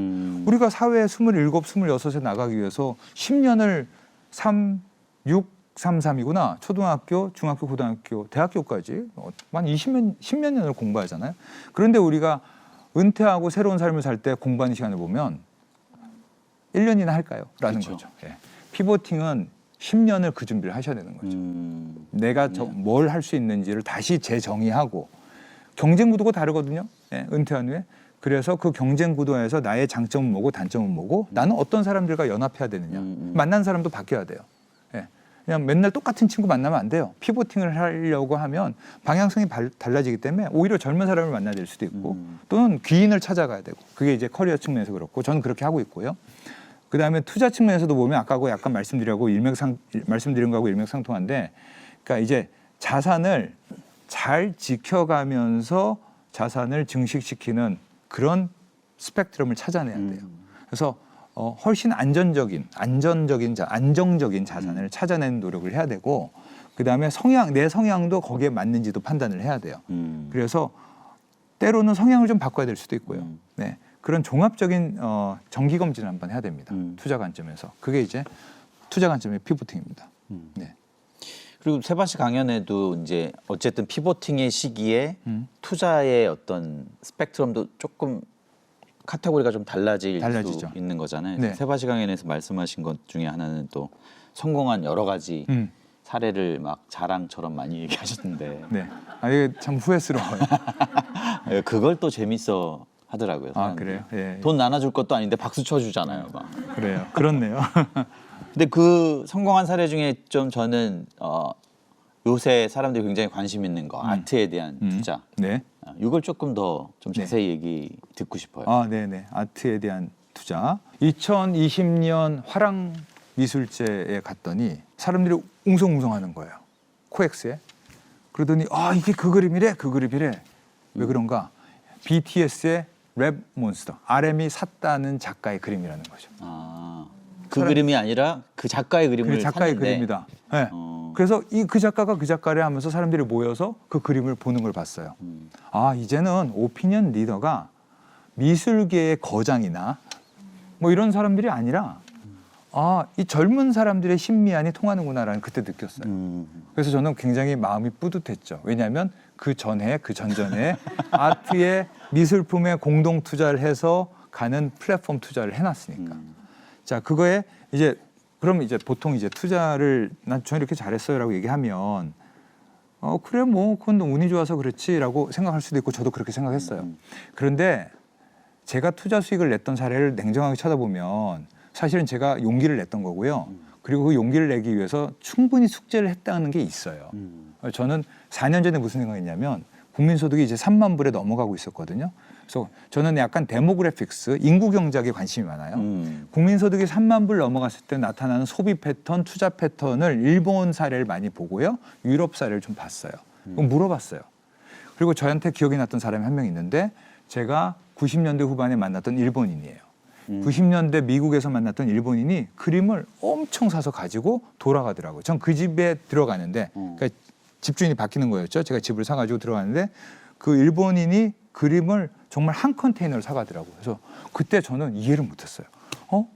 우리가 사회에 27, 26에 나가기 위해서 10년을 3, 6, 3, 3이구나. 초등학교, 중학교, 고등학교, 대학교까지 한 10몇 년을 공부하잖아요. 그런데 우리가 은퇴하고 새로운 삶을 살 때 공부하는 시간을 보면 1년이나 할까요? 라는 그렇죠. 거죠. 예. 피보팅은 10년을 그 준비를 하셔야 되는 거죠. 내가 뭘 할 수 있는지를 다시 재정의하고 경쟁 구도가 다르거든요. 예, 은퇴한 후에. 그래서 그 경쟁 구도에서 나의 장점은 뭐고 단점은 뭐고 나는 어떤 사람들과 연합해야 되느냐. 만난 사람도 바뀌어야 돼요. 예, 그냥 맨날 똑같은 친구 만나면 안 돼요. 피보팅을 하려고 하면 방향성이 달라지기 때문에 오히려 젊은 사람을 만나야 될 수도 있고 또는 귀인을 찾아가야 되고 그게 이제 커리어 측면에서 그렇고 저는 그렇게 하고 있고요. 그다음에 투자 측면에서도 보면 아까하고 약간 말씀드린 거하고 일맥상통한데 그러니까 이제 자산을 잘 지켜가면서 자산을 증식시키는 그런 스펙트럼을 찾아내야 돼요. 그래서 훨씬 안정적인 자산을 찾아내는 노력을 해야 되고 그다음에 내 성향도 거기에 맞는지도 판단을 해야 돼요. 그래서 때로는 성향을 좀 바꿔야 될 수도 있고요. 네. 그런 종합적인 정기 검진을 한번 해야 됩니다. 투자 관점에서. 그게 이제 투자 관점의 피보팅입니다. 네. 그리고 세바시 강연에도 이제 어쨌든 피보팅의 시기에 투자의 어떤 스펙트럼도 조금 카테고리가 좀 달라지죠. 수 있는 거잖아요. 네. 세바시 강연에서 말씀하신 것 중에 하나는 또 성공한 여러 가지 사례를 막 자랑처럼 많이 얘기하셨는데 네. 아, 이게 참 후회스러워요. 그걸 또 재밌어 하더라고요. 아, 사람들이. 그래요? 예. 돈 나눠줄 것도 아닌데 박수 쳐주잖아요. 막. 그래요. 그렇네요. 근데 그 성공한 사례 중에 좀 저는 요새 사람들이 굉장히 관심 있는 거 아트에 대한 투자. 네. 이걸 조금 더 좀 자세히 얘기 듣고 싶어요. 아, 네네. 아트에 대한 투자. 2020년 화랑 미술제에 갔더니 사람들이 웅성웅성하는 거예요. 코엑스에. 그러더니 이게 그 그림이래. 왜 그런가? BTS의 랩 몬스터. RM이 샀다는 작가의 그림이라는 거죠. 그 그림이 아니라 그 작가의 그림을 그 작가의 샀는데. 그림이다. 네. 그래서 그 작가가 그 작가를 하면서 사람들이 모여서 그 그림을 보는 걸 봤어요. 이제는 오피니언 리더가 미술계의 거장이나 뭐 이런 사람들이 아니라 이 젊은 사람들의 심미안이 통하는구나라는 그때 느꼈어요. 그래서 저는 굉장히 마음이 뿌듯했죠. 왜냐하면 그 전에 그 전전에 아트의 미술품에 공동 투자를 해서 가는 플랫폼 투자를 해놨으니까. 자, 그거에 그럼 이제 보통 이제 투자를 저는 이렇게 잘했어요라고 얘기하면 그래 뭐 그건 운이 좋아서 그렇지라고 생각할 수도 있고 저도 그렇게 생각했어요. 그런데 제가 투자 수익을 냈던 사례를 냉정하게 쳐다보면 사실은 제가 용기를 냈던 거고요. 그리고 그 용기를 내기 위해서 충분히 숙제를 했다는 게 있어요. 저는 4년 전에 무슨 생각했냐면 국민소득이 이제 3만 불에 넘어가고 있었거든요. 그래서 저는 약간 데모그래픽스, 인구 경제학에 관심이 많아요. 국민소득이 3만 불 넘어갔을 때 나타나는 소비 패턴, 투자 패턴을 일본 사례를 많이 보고요. 유럽 사례를 좀 봤어요. 물어봤어요. 그리고 저한테 기억이 났던 사람이 한 명 있는데 제가 90년대 후반에 만났던 일본인이에요. 90년대 미국에서 만났던 일본인이 그림을 엄청 사서 가지고 돌아가더라고요. 전 그 집에 들어가는데 그러니까 집주인이 바뀌는 거였죠. 제가 집을 사가지고 들어갔는데 그 일본인이 그림을 정말 한 컨테이너를 사가더라고요. 그래서 그때 저는 이해를 못했어요.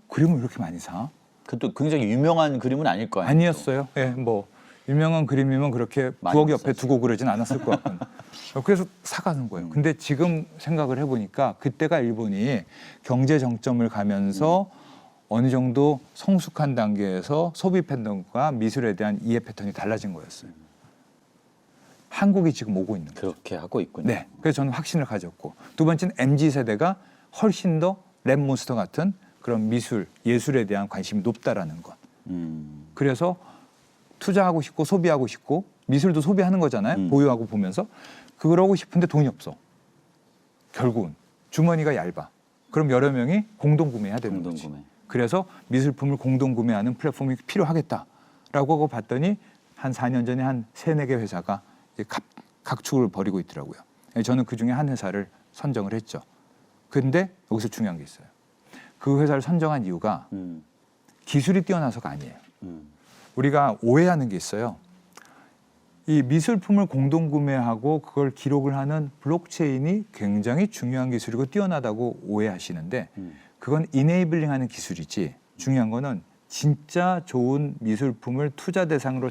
그림을 이렇게 많이 사? 그것도 굉장히 유명한 그림은 아닐 거 아니에요. 아니었어요. 예, 뭐 유명한 그림이면 그렇게 많이 부엌 옆에 비쌌어요. 두고 그러진 않았을 것 같고 그래서 사가는 거예요. 근데 지금 생각을 해보니까 그때가 일본이 경제 정점을 가면서 어느 정도 성숙한 단계에서 소비 패턴과 미술에 대한 이해 패턴이 달라진 거였어요. 한국이 지금 오고 있는 거예요. 그렇게 하고 있군요. 네, 그래서 저는 확신을 가졌고 두 번째는 MZ 세대가 훨씬 더 랩몬스터 같은 그런 미술, 예술에 대한 관심이 높다라는 것. 그래서 투자하고 싶고 소비하고 싶고 미술도 소비하는 거잖아요. 보유하고 보면서 그러고 싶은데 돈이 없어. 결국은 주머니가 얇아. 그럼 여러 명이 공동 구매해야 되는 거지. 공동구매. 그래서 미술품을 공동 구매하는 플랫폼이 필요하겠다라고 하고 봤더니 한 4년 전에 한 3-4개 회사가 이제 각축을 벌이고 있더라고요. 저는 그 중에 한 회사를 선정을 했죠. 근데 여기서 중요한 게 있어요. 그 회사를 선정한 이유가 기술이 뛰어나서가 아니에요. 우리가 오해하는 게 있어요. 이 미술품을 공동 구매하고 그걸 기록을 하는 블록체인이 굉장히 중요한 기술이고 뛰어나다고 오해하시는데 그건 이네이블링하는 기술이지 중요한 거는 진짜 좋은 미술품을 투자 대상으로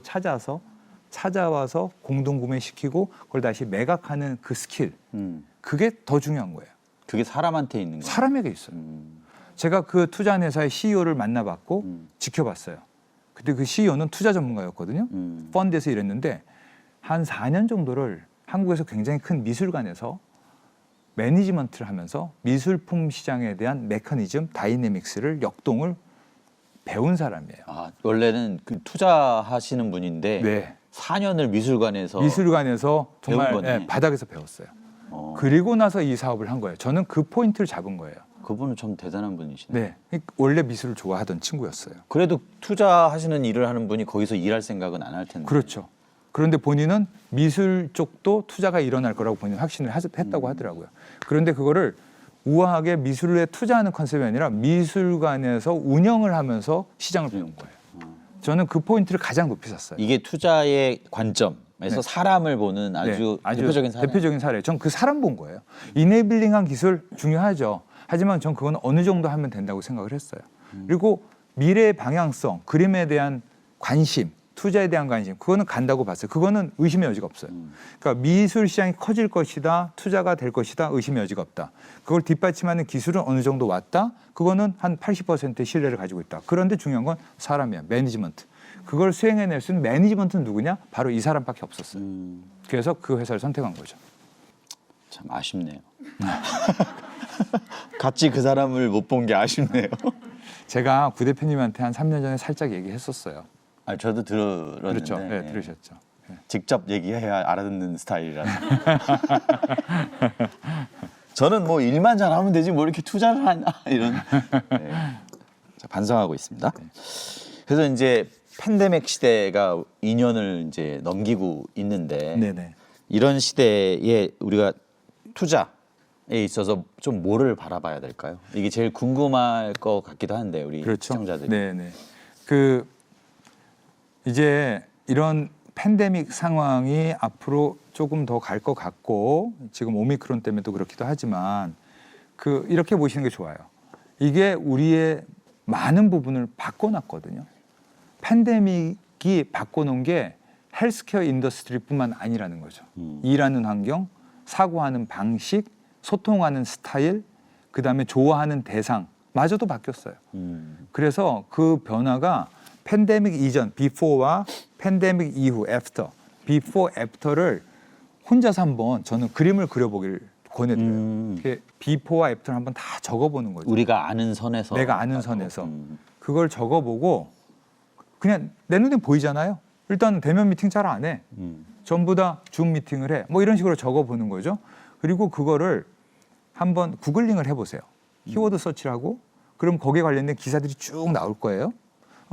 찾아와서 공동 구매시키고 그걸 다시 매각하는 그 스킬 그게 더 중요한 거예요. 그게 사람한테 있는 거예요. 사람에게 있어요. 제가 그 투자한 회사의 CEO를 만나봤고 지켜봤어요. 그때 그 CEO는 투자 전문가였거든요. 펀드에서 일했는데 한 4년 정도를 한국에서 굉장히 큰 미술관에서 매니지먼트를 하면서 미술품 시장에 대한 메커니즘, 다이내믹스를 역동을 배운 사람이에요. 아, 원래는 그 투자하시는 분인데 네. 4년을 미술관에서 정말 배운 거네. 네, 바닥에서 배웠어요. 어, 그리고 나서 이 사업을 한 거예요. 저는 그 포인트를 잡은 거예요. 그분은 좀 대단한 분이시네. 네, 원래 미술을 좋아하던 친구였어요. 그래도 투자하시는 일을 하는 분이 거기서 일할 생각은 안 할 텐데. 그렇죠. 그런데 본인은 미술 쪽도 투자가 일어날 거라고 본인 확신을 했다고 하더라고요. 그런데 그거를 우아하게 미술에 투자하는 컨셉이 아니라 미술관에서 운영을 하면서 시장을 배운 거예요. 저는 그 포인트를 가장 높이 샀어요. 이게 투자의 관점에서 네. 사람을 보는 아주 대표적인 사례. 대표적인 사례. 전 그 사람 본 거예요. 이네빌링한 기술 중요하죠. 하지만 전 그건 어느 정도 하면 된다고 생각을 했어요. 그리고 미래의 방향성, 그림에 대한 관심, 투자에 대한 관심, 그거는 간다고 봤어요. 그거는 의심의 여지가 없어요. 그러니까 미술 시장이 커질 것이다, 투자가 될 것이다, 의심의 여지가 없다. 그걸 뒷받침하는 기술은 어느 정도 왔다, 그거는 한 80%의 신뢰를 가지고 있다. 그런데 중요한 건 사람이야, 매니지먼트. 그걸 수행해낼 수 있는 매니지먼트는 누구냐? 바로 이 사람밖에 없었어요. 그래서 그 회사를 선택한 거죠. 참 아쉽네요. 같이 그 사람을 못 본 게 아쉽네요. 제가 구 대표님한테 한 3년 전에 살짝 얘기했었어요. 아, 저도 들었는데. 그렇죠. 네, 들으셨죠. 네. 직접 얘기해야 알아듣는 스타일이라서. 저는 뭐 일만 잘하면 되지 뭐 이렇게 투자를 하나 이런 네. 자, 반성하고 있습니다. 그래서 이제 팬데믹 시대가 2년을 이제 넘기고 있는데 네네. 이런 시대에 우리가 투자에 있어서 좀 뭐를 바라봐야 될까요? 이게 제일 궁금할 것 같기도 한데 우리 그렇죠. 시청자들이. 네네. 그 이제 이런 팬데믹 상황이 앞으로 조금 더 갈 것 같고 지금 오미크론 때문에도 그렇기도 하지만 그 이렇게 보시는 게 좋아요. 이게 우리의 많은 부분을 바꿔놨거든요. 팬데믹이 바꿔놓은 게 헬스케어 인더스트리뿐만 아니라는 거죠. 일하는 환경, 사고하는 방식, 소통하는 스타일, 그다음에 좋아하는 대상마저도 바뀌었어요. 그래서 그 변화가 팬데믹 이전, 비포와 팬데믹 이후, 애프터, 비포, 애프터를 혼자서 한번 저는 그림을 그려보기를 권해드려요. 이렇게 비포와 애프터를 한번 다 적어보는 거죠. 우리가 아는 선에서. 내가 아는 선에서 그걸 적어보고 그냥 내 눈에 보이잖아요. 일단 대면 미팅 잘 안 해. 전부 다 줌 미팅을 해. 뭐 이런 식으로 적어보는 거죠. 그리고 그거를 한번 구글링을 해보세요. 키워드 서치를 하고 그럼 거기에 관련된 기사들이 쭉 나올 거예요.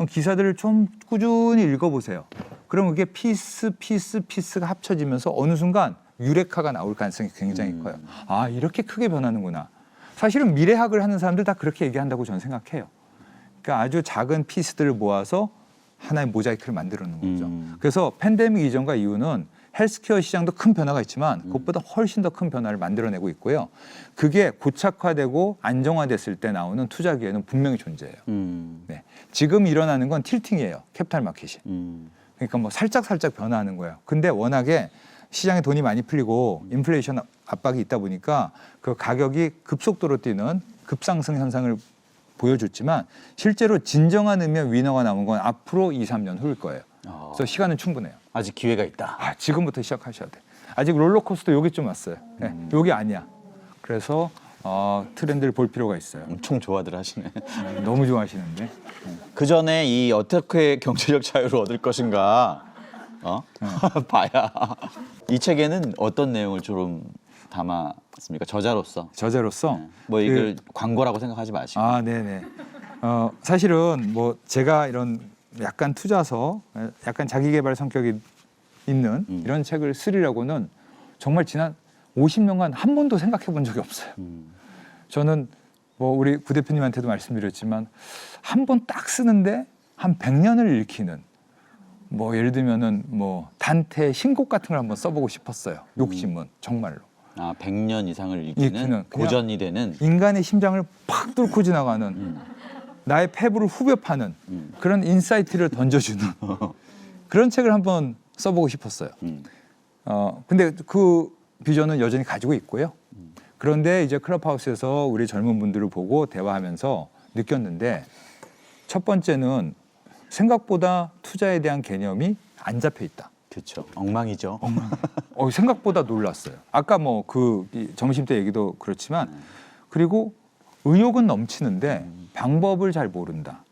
기사들을 좀 꾸준히 읽어보세요. 그럼 그게 피스가 합쳐지면서 어느 순간 유레카가 나올 가능성이 굉장히 커요. 아, 이렇게 크게 변하는구나. 사실은 미래학을 하는 사람들 다 그렇게 얘기한다고 저는 생각해요. 그러니까 아주 작은 피스들을 모아서 하나의 모자이크를 만들어 놓은 거죠. 그래서 팬데믹 이전과 이후는 헬스케어 시장도 큰 변화가 있지만 그것보다 훨씬 더 큰 변화를 만들어내고 있고요. 그게 고착화되고 안정화됐을 때 나오는 투자 기회는 분명히 존재해요. 네. 지금 일어나는 건 틸팅이에요. 캐피탈 마켓이. 그러니까 뭐 살짝 변화하는 거예요. 근데 워낙에 시장에 돈이 많이 풀리고 인플레이션 압박이 있다 보니까 그 가격이 급속도로 뛰는 급상승 현상을 보여줬지만 실제로 진정한 의미의 위너가 나온 건 앞으로 2, 3년 후일 거예요. 그래서 시간은 충분해요. 아직 기회가 있다. 지금부터 시작하셔야 돼. 아직 롤러코스터 여기 좀 왔어요. 네, 여기 아니야. 그래서 트렌드를 볼 필요가 있어요. 엄청 좋아들 하시네. 너무 좋아하시는데. 그 전에 이 어떻게 경제적 자유를 얻을 것인가 봐야. 이 책에는 어떤 내용을 좀 담았습니까? 저자로서. 뭐 이걸 광고라고 생각하지 마시고. 네네. 사실은 뭐 제가 이런 약간 투자서, 약간 자기개발 성격이 있는 이런 책을 쓰리라고는 정말 지난 50년간 한 번도 생각해 본 적이 없어요. 저는 뭐 우리 구 대표님한테도 말씀드렸지만 한 번 딱 쓰는데 한 100년을 읽히는 뭐 예를 들면은 뭐 단테 신곡 같은 걸 한번 써보고 싶었어요. 욕심은 정말로. 100년 이상을 읽히는 고전이 되는 인간의 심장을 팍 뚫고 지나가는 나의 패부를 후벼 파는 그런 인사이트를 던져주는 그런 책을 한번 써보고 싶었어요. 근데 그 비전은 여전히 가지고 있고요. 그런데 이제 클럽하우스에서 우리 젊은 분들을 보고 대화하면서 느꼈는데 첫 번째는 생각보다 투자에 대한 개념이 안 잡혀 있다. 그렇죠. 엉망이죠. 생각보다 놀랐어요. 아까 뭐 그 점심 때 얘기도 그렇지만 그리고 의욕은 넘치는데 방법을 잘 모른다.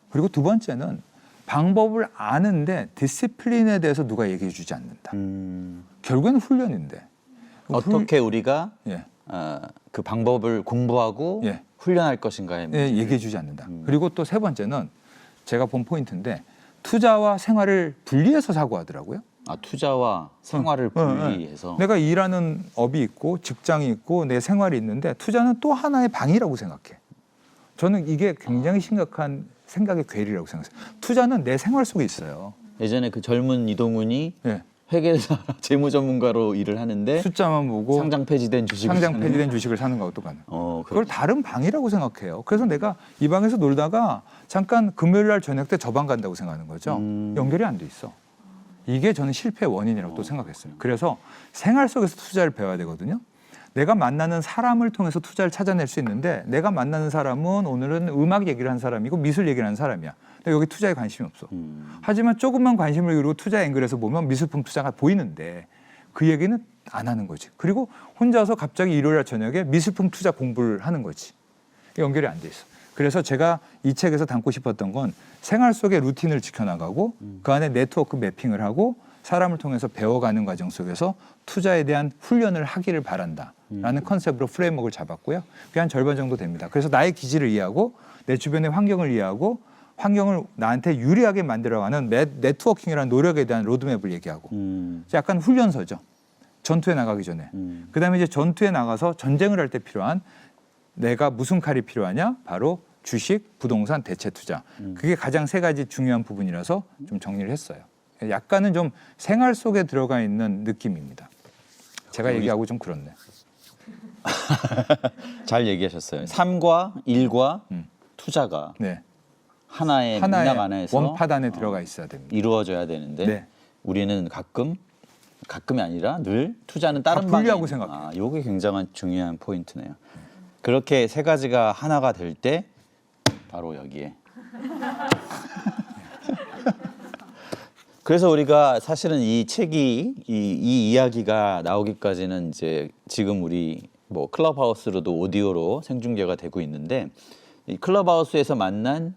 그리고 두 번째는 방법을 아는데 디시플린에 대해서 누가 얘기해 주지 않는다. 결국에는 훈련인데. 어떻게 우리가 예. 그 방법을 공부하고 예. 훈련할 것인가에 얘기해 주지 않는다. 그리고 또 세 번째는 제가 본 포인트인데 투자와 생활을 분리해서 사고하더라고요. 투자와 생활을 분리해서. 내가 일하는 업이 있고 직장이 있고 내 생활이 있는데 투자는 또 하나의 방이라고 생각해. 저는 이게 굉장히 심각한 생각의 괴리라고 생각해요. 투자는 내 생활 속에 있어요. 예전에 그 젊은 이동훈이 예. 회계사 재무 전문가로 일을 하는데 숫자만 보고 상장 폐지된 주식을 사는 거하고 똑같은. 그걸 그렇죠. 다른 방이라고 생각해요. 그래서 내가 이 방에서 놀다가 잠깐 금요일 날 저녁 때 저 방 간다고 생각하는 거죠. 연결이 안 돼 있어. 이게 저는 실패의 원인이라고 또 생각했어요. 그래서 생활 속에서 투자를 배워야 되거든요. 내가 만나는 사람을 통해서 투자를 찾아낼 수 있는데 내가 만나는 사람은 오늘은 음악 얘기를 한 사람이고 미술 얘기를 하는 사람이야. 근데 여기 투자에 관심이 없어. 하지만 조금만 관심을 기울이고 투자 앵글에서 보면 미술품 투자가 보이는데 그 얘기는 안 하는 거지. 그리고 혼자서 갑자기 일요일 저녁에 미술품 투자 공부를 하는 거지. 연결이 안 돼 있어. 그래서 제가 이 책에서 담고 싶었던 건 생활 속의 루틴을 지켜나가고 그 안에 네트워크 매핑을 하고 사람을 통해서 배워가는 과정 속에서 투자에 대한 훈련을 하기를 바란다라는 컨셉으로 프레임워크를 잡았고요. 그게 한 절반 정도 됩니다. 그래서 나의 기질을 이해하고 내 주변의 환경을 이해하고 환경을 나한테 유리하게 만들어가는 네트워킹이라는 노력에 대한 로드맵을 얘기하고 약간 훈련서죠. 전투에 나가기 전에. 그다음에 이제 전투에 나가서 전쟁을 할 때 필요한 내가 무슨 칼이 필요하냐? 바로 주식, 부동산, 대체 투자. 그게 가장 세 가지 중요한 부분이라서 좀 정리를 했어요. 약간은 좀 생활 속에 들어가 있는 느낌입니다. 제가 얘기하고 좀 그렇네. 잘 얘기하셨어요. 삶과 일과 투자가 네. 하나의 문양 안에서 원팟 안에 들어가 있어야 됩니다. 이루어져야 되는데 네. 우리는 가끔이 아니라 늘 투자는 다른 분리하고 방에 생각해요. 이게 굉장한 중요한 포인트네요. 그렇게 세 가지가 하나가 될 때 바로 여기에. 그래서 우리가 사실은 이 책이 이 이야기가 나오기까지는 이제 지금 우리 뭐 클럽하우스로도 오디오로 생중계가 되고 있는데 이 클럽하우스에서 만난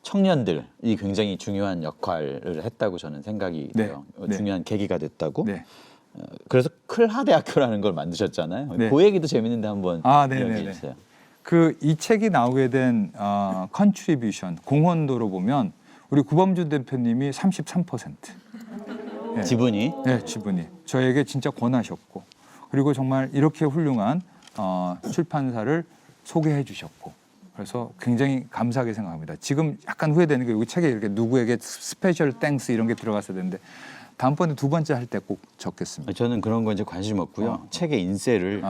청년들이 굉장히 중요한 역할을 했다고 저는 생각이 돼요. 네. 중요한 계기가 됐다고. 네. 그래서 클하 대학교라는 걸 만드셨잖아요. 네. 그 얘기도 재밌는데 한번 이야기해 주세요. 이 책이 나오게 된 컨트리뷰션 공헌도로 보면 우리 구범준 대표님이 33%. 네. 지분이? 네, 지분이. 저에게 진짜 권하셨고 그리고 정말 이렇게 훌륭한 출판사를 소개해 주셨고 그래서 굉장히 감사하게 생각합니다. 지금 약간 후회되는 게 여기 책에 이렇게 누구에게 스페셜 땡스 이런 게 들어갔어야 되는데 다음번에 두 번째 할 때 꼭 적겠습니다. 저는 그런 거 이제 관심 없고요. 책의 인쇄를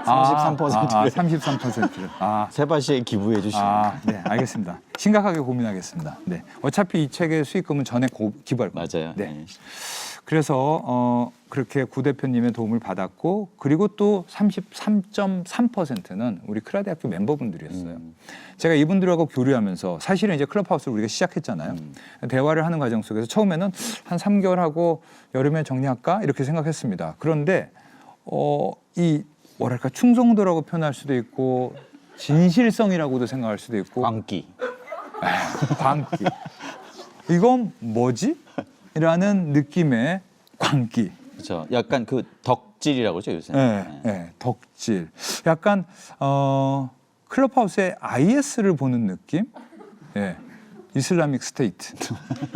33%를 33%를. 세바시에 기부해 주시면 네, 알겠습니다. 심각하게 고민하겠습니다. 네, 어차피 이 책의 수익금은 전액 기부할 겁니다. 맞아요. 네. 네. 그래서 그렇게 구 대표님의 도움을 받았고 그리고 또 33.3%는 우리 크라대학교 멤버분들이었어요. 제가 이분들하고 교류하면서 사실은 이제 클럽하우스를 우리가 시작했잖아요. 대화를 하는 과정 속에서 처음에는 한 3개월 하고 여름에 정리할까 이렇게 생각했습니다. 그런데 이 뭐랄까 충성도라고 표현할 수도 있고 진실성이라고도 생각할 수도 있고 광기. 광기. 이건 뭐지? 라는 느낌의 광기. 그렇죠. 약간 그 덕질이라고 그러죠 요새. 네, 덕질. 약간 클럽하우스의 IS를 보는 느낌? 네, 이슬라믹 스테이트.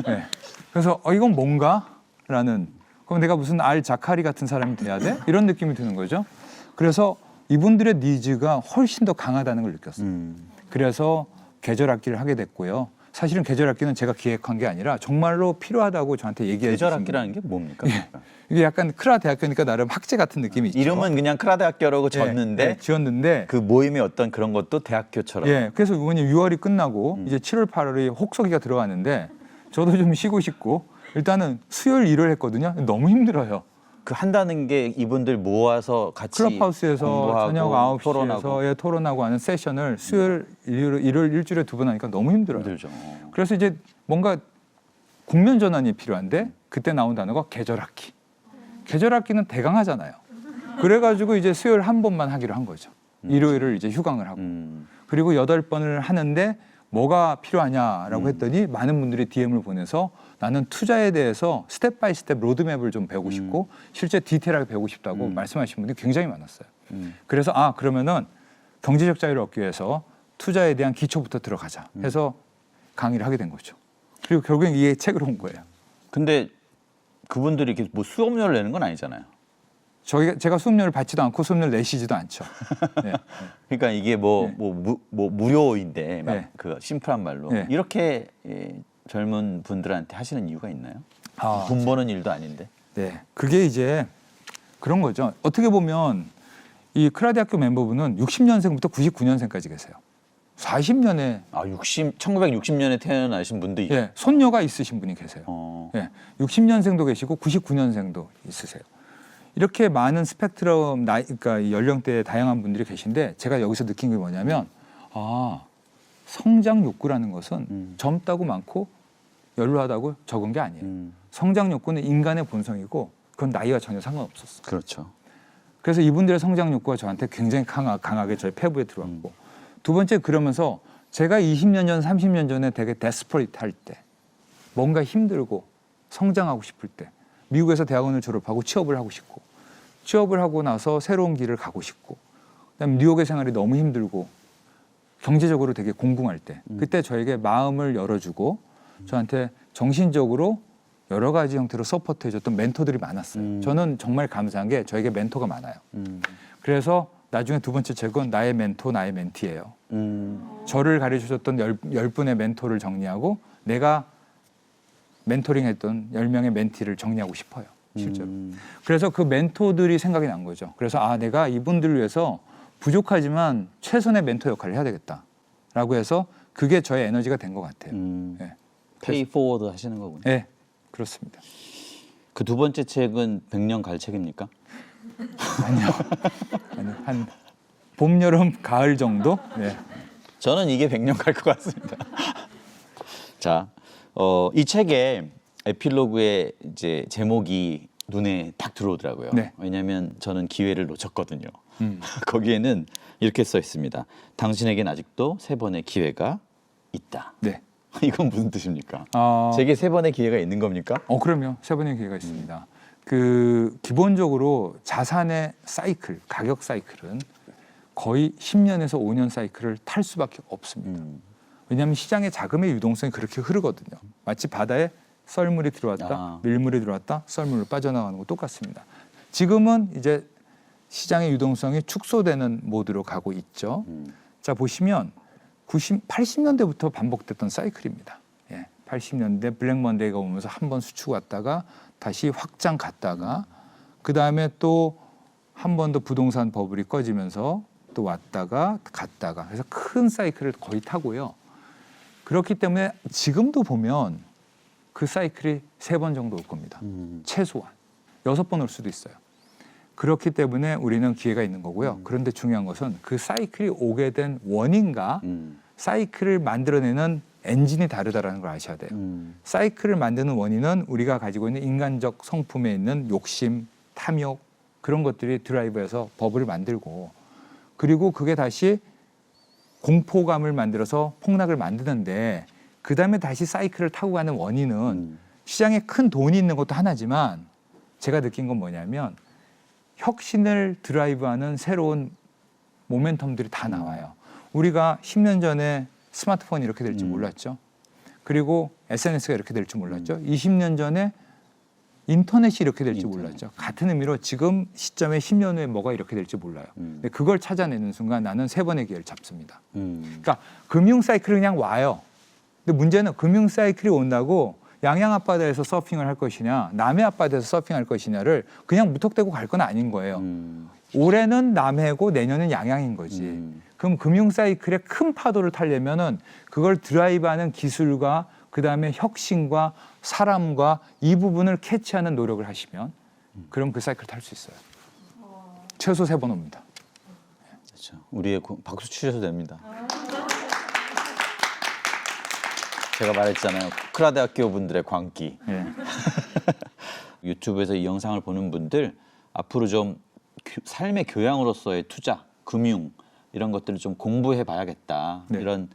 네. 그래서 이건 뭔가?라는. 그럼 내가 무슨 알 자카리 같은 사람이 돼야 돼? 이런 느낌이 드는 거죠. 그래서 이분들의 니즈가 훨씬 더 강하다는 걸 느꼈어요. 그래서 계절 악기를 하게 됐고요. 사실은 계절 악기는 제가 기획한 게 아니라 정말로 필요하다고 저한테 얘기해 주신 계절 악기라는 게 뭡니까? 이게 약간 크라 대학교니까 나름 학제 같은 느낌이 있죠. 이름은 그냥 크라대학교라고 예, 졌는데 예, 지었는데 그 모임의 어떤 그런 것도 대학교처럼. 예, 그래서 이번에 6월이 끝나고 이제 7월 8월이 혹서기가 들어갔는데 저도 좀 쉬고 싶고 일단은 수요일 일을 했거든요. 너무 힘들어요. 그 한다는 게 이분들 모아서 같이 클럽하우스에서 공부하고 저녁 9시에서 토론하고 토론하고 하는 세션을 수요일, 일요일 일주일에 2번 하니까 너무 힘들어요. 힘들죠. 그래서 이제 뭔가 국면 전환이 필요한데 그때 나온 단어가 계절학기. 계절학기는 대강하잖아요. 그래가지고 이제 수요일 한 번만 하기로 한 거죠. 일요일을 이제 휴강을 하고. 그리고 8번을 하는데 뭐가 필요하냐라고 했더니 많은 분들이 DM을 보내서 나는 투자에 대해서 스텝 바이 스텝 로드맵을 좀 배우고 싶고 실제 디테일하게 배우고 싶다고 말씀하신 분들이 굉장히 많았어요. 그래서 그러면은 경제적 자유를 얻기 위해서 투자에 대한 기초부터 들어가자 해서 강의를 하게 된 거죠. 그리고 결국엔 이게 책으로 온 거예요. 근데 그분들이 이렇게 뭐 수업료를 내는 건 아니잖아요. 제가 수업료를 받지도 않고 수업료를 내시지도 않죠. 네. 그러니까 이게 뭐 무료인데 막 네. 그 심플한 말로 네. 이렇게 젊은 분들한테 하시는 이유가 있나요? 아, 돈 버는 일도 아닌데. 네, 그게 이제 그런 거죠. 어떻게 보면 이 크라대학교 멤버분은 60년생부터 99년생까지 계세요. 40년에 1960년에 태어나신 분도 있고. 예, 손녀가 있으신 분이 계세요. 예, 60년생도 계시고 99년생도 있으세요. 이렇게 많은 스펙트럼 그러니까 연령대의 다양한 분들이 계신데 제가 여기서 느낀 게 뭐냐면 성장 욕구라는 것은 젊다고 많고 연로하다고 적은 게 아니에요. 성장 욕구는 인간의 본성이고 그건 나이와 전혀 상관없었어요. 그렇죠. 그래서 이분들의 성장 욕구가 저한테 굉장히 강하게 저희 폐부에 들어왔고 두 번째 그러면서 제가 20년 전, 30년 전에 되게 데스퍼리트 할 때 뭔가 힘들고 성장하고 싶을 때 미국에서 대학원을 졸업하고 취업을 하고 싶고 취업을 하고 나서 새로운 길을 가고 싶고 그다음에 뉴욕의 생활이 너무 힘들고 경제적으로 되게 공공할 때 그때 저에게 마음을 열어주고 저한테 정신적으로 여러 가지 형태로 서포트해줬던 멘토들이 많았어요. 저는 정말 감사한 게 저에게 멘토가 많아요. 그래서 나중에 두 번째 책은 나의 멘토, 나의 멘티예요. 저를 가르쳐줬던 10분의 멘토를 정리하고 내가 멘토링했던 10명의 멘티를 정리하고 싶어요. 실제로. 그래서 그 멘토들이 생각이 난 거죠. 그래서 내가 이분들을 위해서 부족하지만 최선의 멘토 역할을 해야 되겠다라고 해서 그게 저의 에너지가 된 것 같아요. 네. 페이 포워드 하시는 거군요. 네, 그렇습니다. 그 두 번째 책은 100년 갈 책입니까? 아니요. 한 봄, 여름, 가을 정도? 네. 저는 이게 100년 갈 것 같습니다. 자, 이 책의 에필로그의 이제 제목이 눈에 딱 들어오더라고요. 네. 왜냐하면 저는 기회를 놓쳤거든요. 거기에는 이렇게 써 있습니다. 당신에겐 아직도 3번의 기회가 있다. 네. 이건 무슨 뜻입니까? 아, 제게 3번의 기회가 있는 겁니까? 그럼요. 3번의 기회가 있습니다. 그 기본적으로 자산의 사이클, 가격 사이클은 거의 10년에서 5년 사이클을 탈 수밖에 없습니다. 왜냐하면 시장의 자금의 유동성이 그렇게 흐르거든요. 마치 바다에 썰물이 들어왔다, 밀물이 들어왔다, 썰물로 빠져나가는 거 똑같습니다. 지금은 이제 시장의 유동성이 축소되는 모드로 가고 있죠. 자, 보시면 80년대부터 반복됐던 사이클입니다. 예, 80년대 블랙 먼데이가 오면서 한번 수축 왔다가 다시 확장 갔다가 그 다음에 또 한 번 더 부동산 버블이 꺼지면서 또 왔다가 갔다가 그래서 큰 사이클을 거의 타고요. 그렇기 때문에 지금도 보면 그 사이클이 3번 정도 올 겁니다. 최소한 6번 올 수도 있어요. 그렇기 때문에 우리는 기회가 있는 거고요. 그런데 중요한 것은 그 사이클이 오게 된 원인과 사이클을 만들어내는 엔진이 다르다라는 걸 아셔야 돼요. 사이클을 만드는 원인은 우리가 가지고 있는 인간적 성품에 있는 욕심, 탐욕 그런 것들이 드라이브해서 버블을 만들고 그리고 그게 다시 공포감을 만들어서 폭락을 만드는데 그 다음에 다시 사이클을 타고 가는 원인은 시장에 큰 돈이 있는 것도 하나지만 제가 느낀 건 뭐냐면 혁신을 드라이브하는 새로운 모멘텀들이 다 나와요. 우리가 10년 전에 스마트폰이 이렇게 될지 몰랐죠. 그리고 SNS가 이렇게 될지 몰랐죠. 20년 전에 인터넷이 이렇게 될지 몰랐죠. 같은 의미로 지금 시점에 10년 후에 뭐가 이렇게 될지 몰라요. 근데 그걸 찾아내는 순간 나는 3번의 기회를 잡습니다. 그러니까 금융 사이클이 그냥 와요. 근데 문제는 금융 사이클이 온다고 양양 앞바다에서 서핑을 할 것이냐 남해 앞바다에서 서핑할 것이냐를 그냥 무턱대고 갈 건 아닌 거예요. 올해는 남해고 내년은 양양인 거지. 그럼 금융 사이클의 큰 파도를 타려면은 그걸 드라이브하는 기술과 그다음에 혁신과 사람과 이 부분을 캐치하는 노력을 하시면 그럼 그 사이클 탈 수 있어요. 최소 3번 옵니다. 그렇죠. 우리의 박수 치셔도 됩니다. 제가 말했잖아요. 쿠크라대학교 분들의 광기. 예. 유튜브에서 이 영상을 보는 분들 앞으로 좀 삶의 교양으로서의 투자, 금융 이런 것들을 좀 공부해 봐야겠다. 네. 이런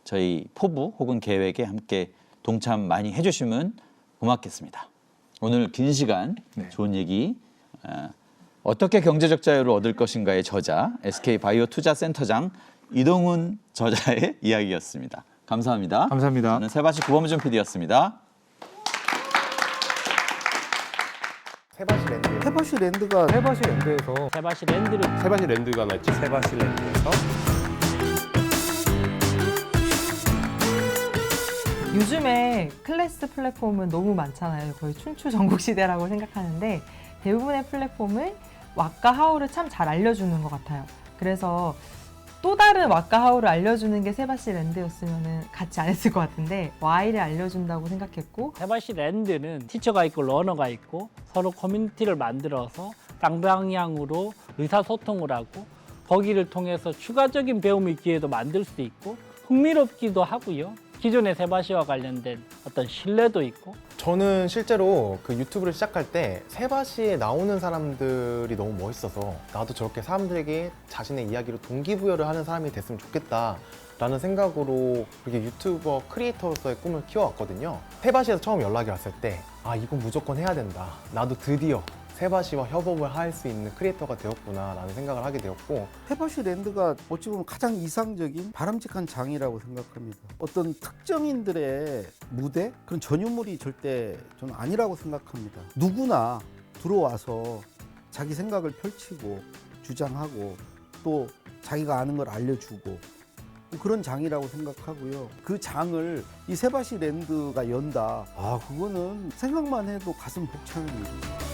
저희 포부 혹은 계획에 함께 동참 많이 해주시면 고맙겠습니다. 오늘 긴 시간 네. 좋은 얘기 어떻게 경제적 자유를 얻을 것인가의 저자 SK바이오 투자센터장 이동훈 저자의 이야기였습니다. 감사합니다. 감사합니다. 저는 세바시 구범준 PD였습니다. 세바시랜드. 세바시랜드가 세바시랜드에서 세바시랜드를 세바시랜드가 낫지. 세바시랜드에서 요즘에 클래스 플랫폼은 너무 많잖아요. 거의 춘추 전국 시대라고 생각하는데 대부분의 플랫폼을 왓과 하우를 참 잘 알려주는 것 같아요. 그래서 또 다른 왓과 하우를 알려주는 게 세바시랜드였으면 같이 안 했을 것 같은데 Y를 알려준다고 생각했고 세바시랜드는 티처가 있고 러너가 있고 서로 커뮤니티를 만들어서 쌍방향으로 의사소통을 하고 거기를 통해서 추가적인 배움의 기회도 만들 수 있고 흥미롭기도 하고요. 기존의 세바시와 관련된 어떤 신뢰도 있고 저는 실제로 그 유튜브를 시작할 때 세바시에 나오는 사람들이 너무 멋있어서 나도 저렇게 사람들에게 자신의 이야기로 동기부여를 하는 사람이 됐으면 좋겠다 라는 생각으로 그렇게 유튜버 크리에이터로서의 꿈을 키워왔거든요. 세바시에서 처음 연락이 왔을 때 아 이건 무조건 해야 된다. 나도 드디어 세바시와 협업을 할 수 있는 크리에이터가 되었구나 라는 생각을 하게 되었고 세바시랜드가 어찌 보면 가장 이상적인 바람직한 장이라고 생각합니다. 어떤 특정인들의 무대 그런 전유물이 절대 저는 아니라고 생각합니다. 누구나 들어와서 자기 생각을 펼치고 주장하고 또 자기가 아는 걸 알려주고 그런 장이라고 생각하고요. 그 장을 이 세바시랜드가 연다. 아 그거는 생각만 해도 가슴 벅차는 일이에요.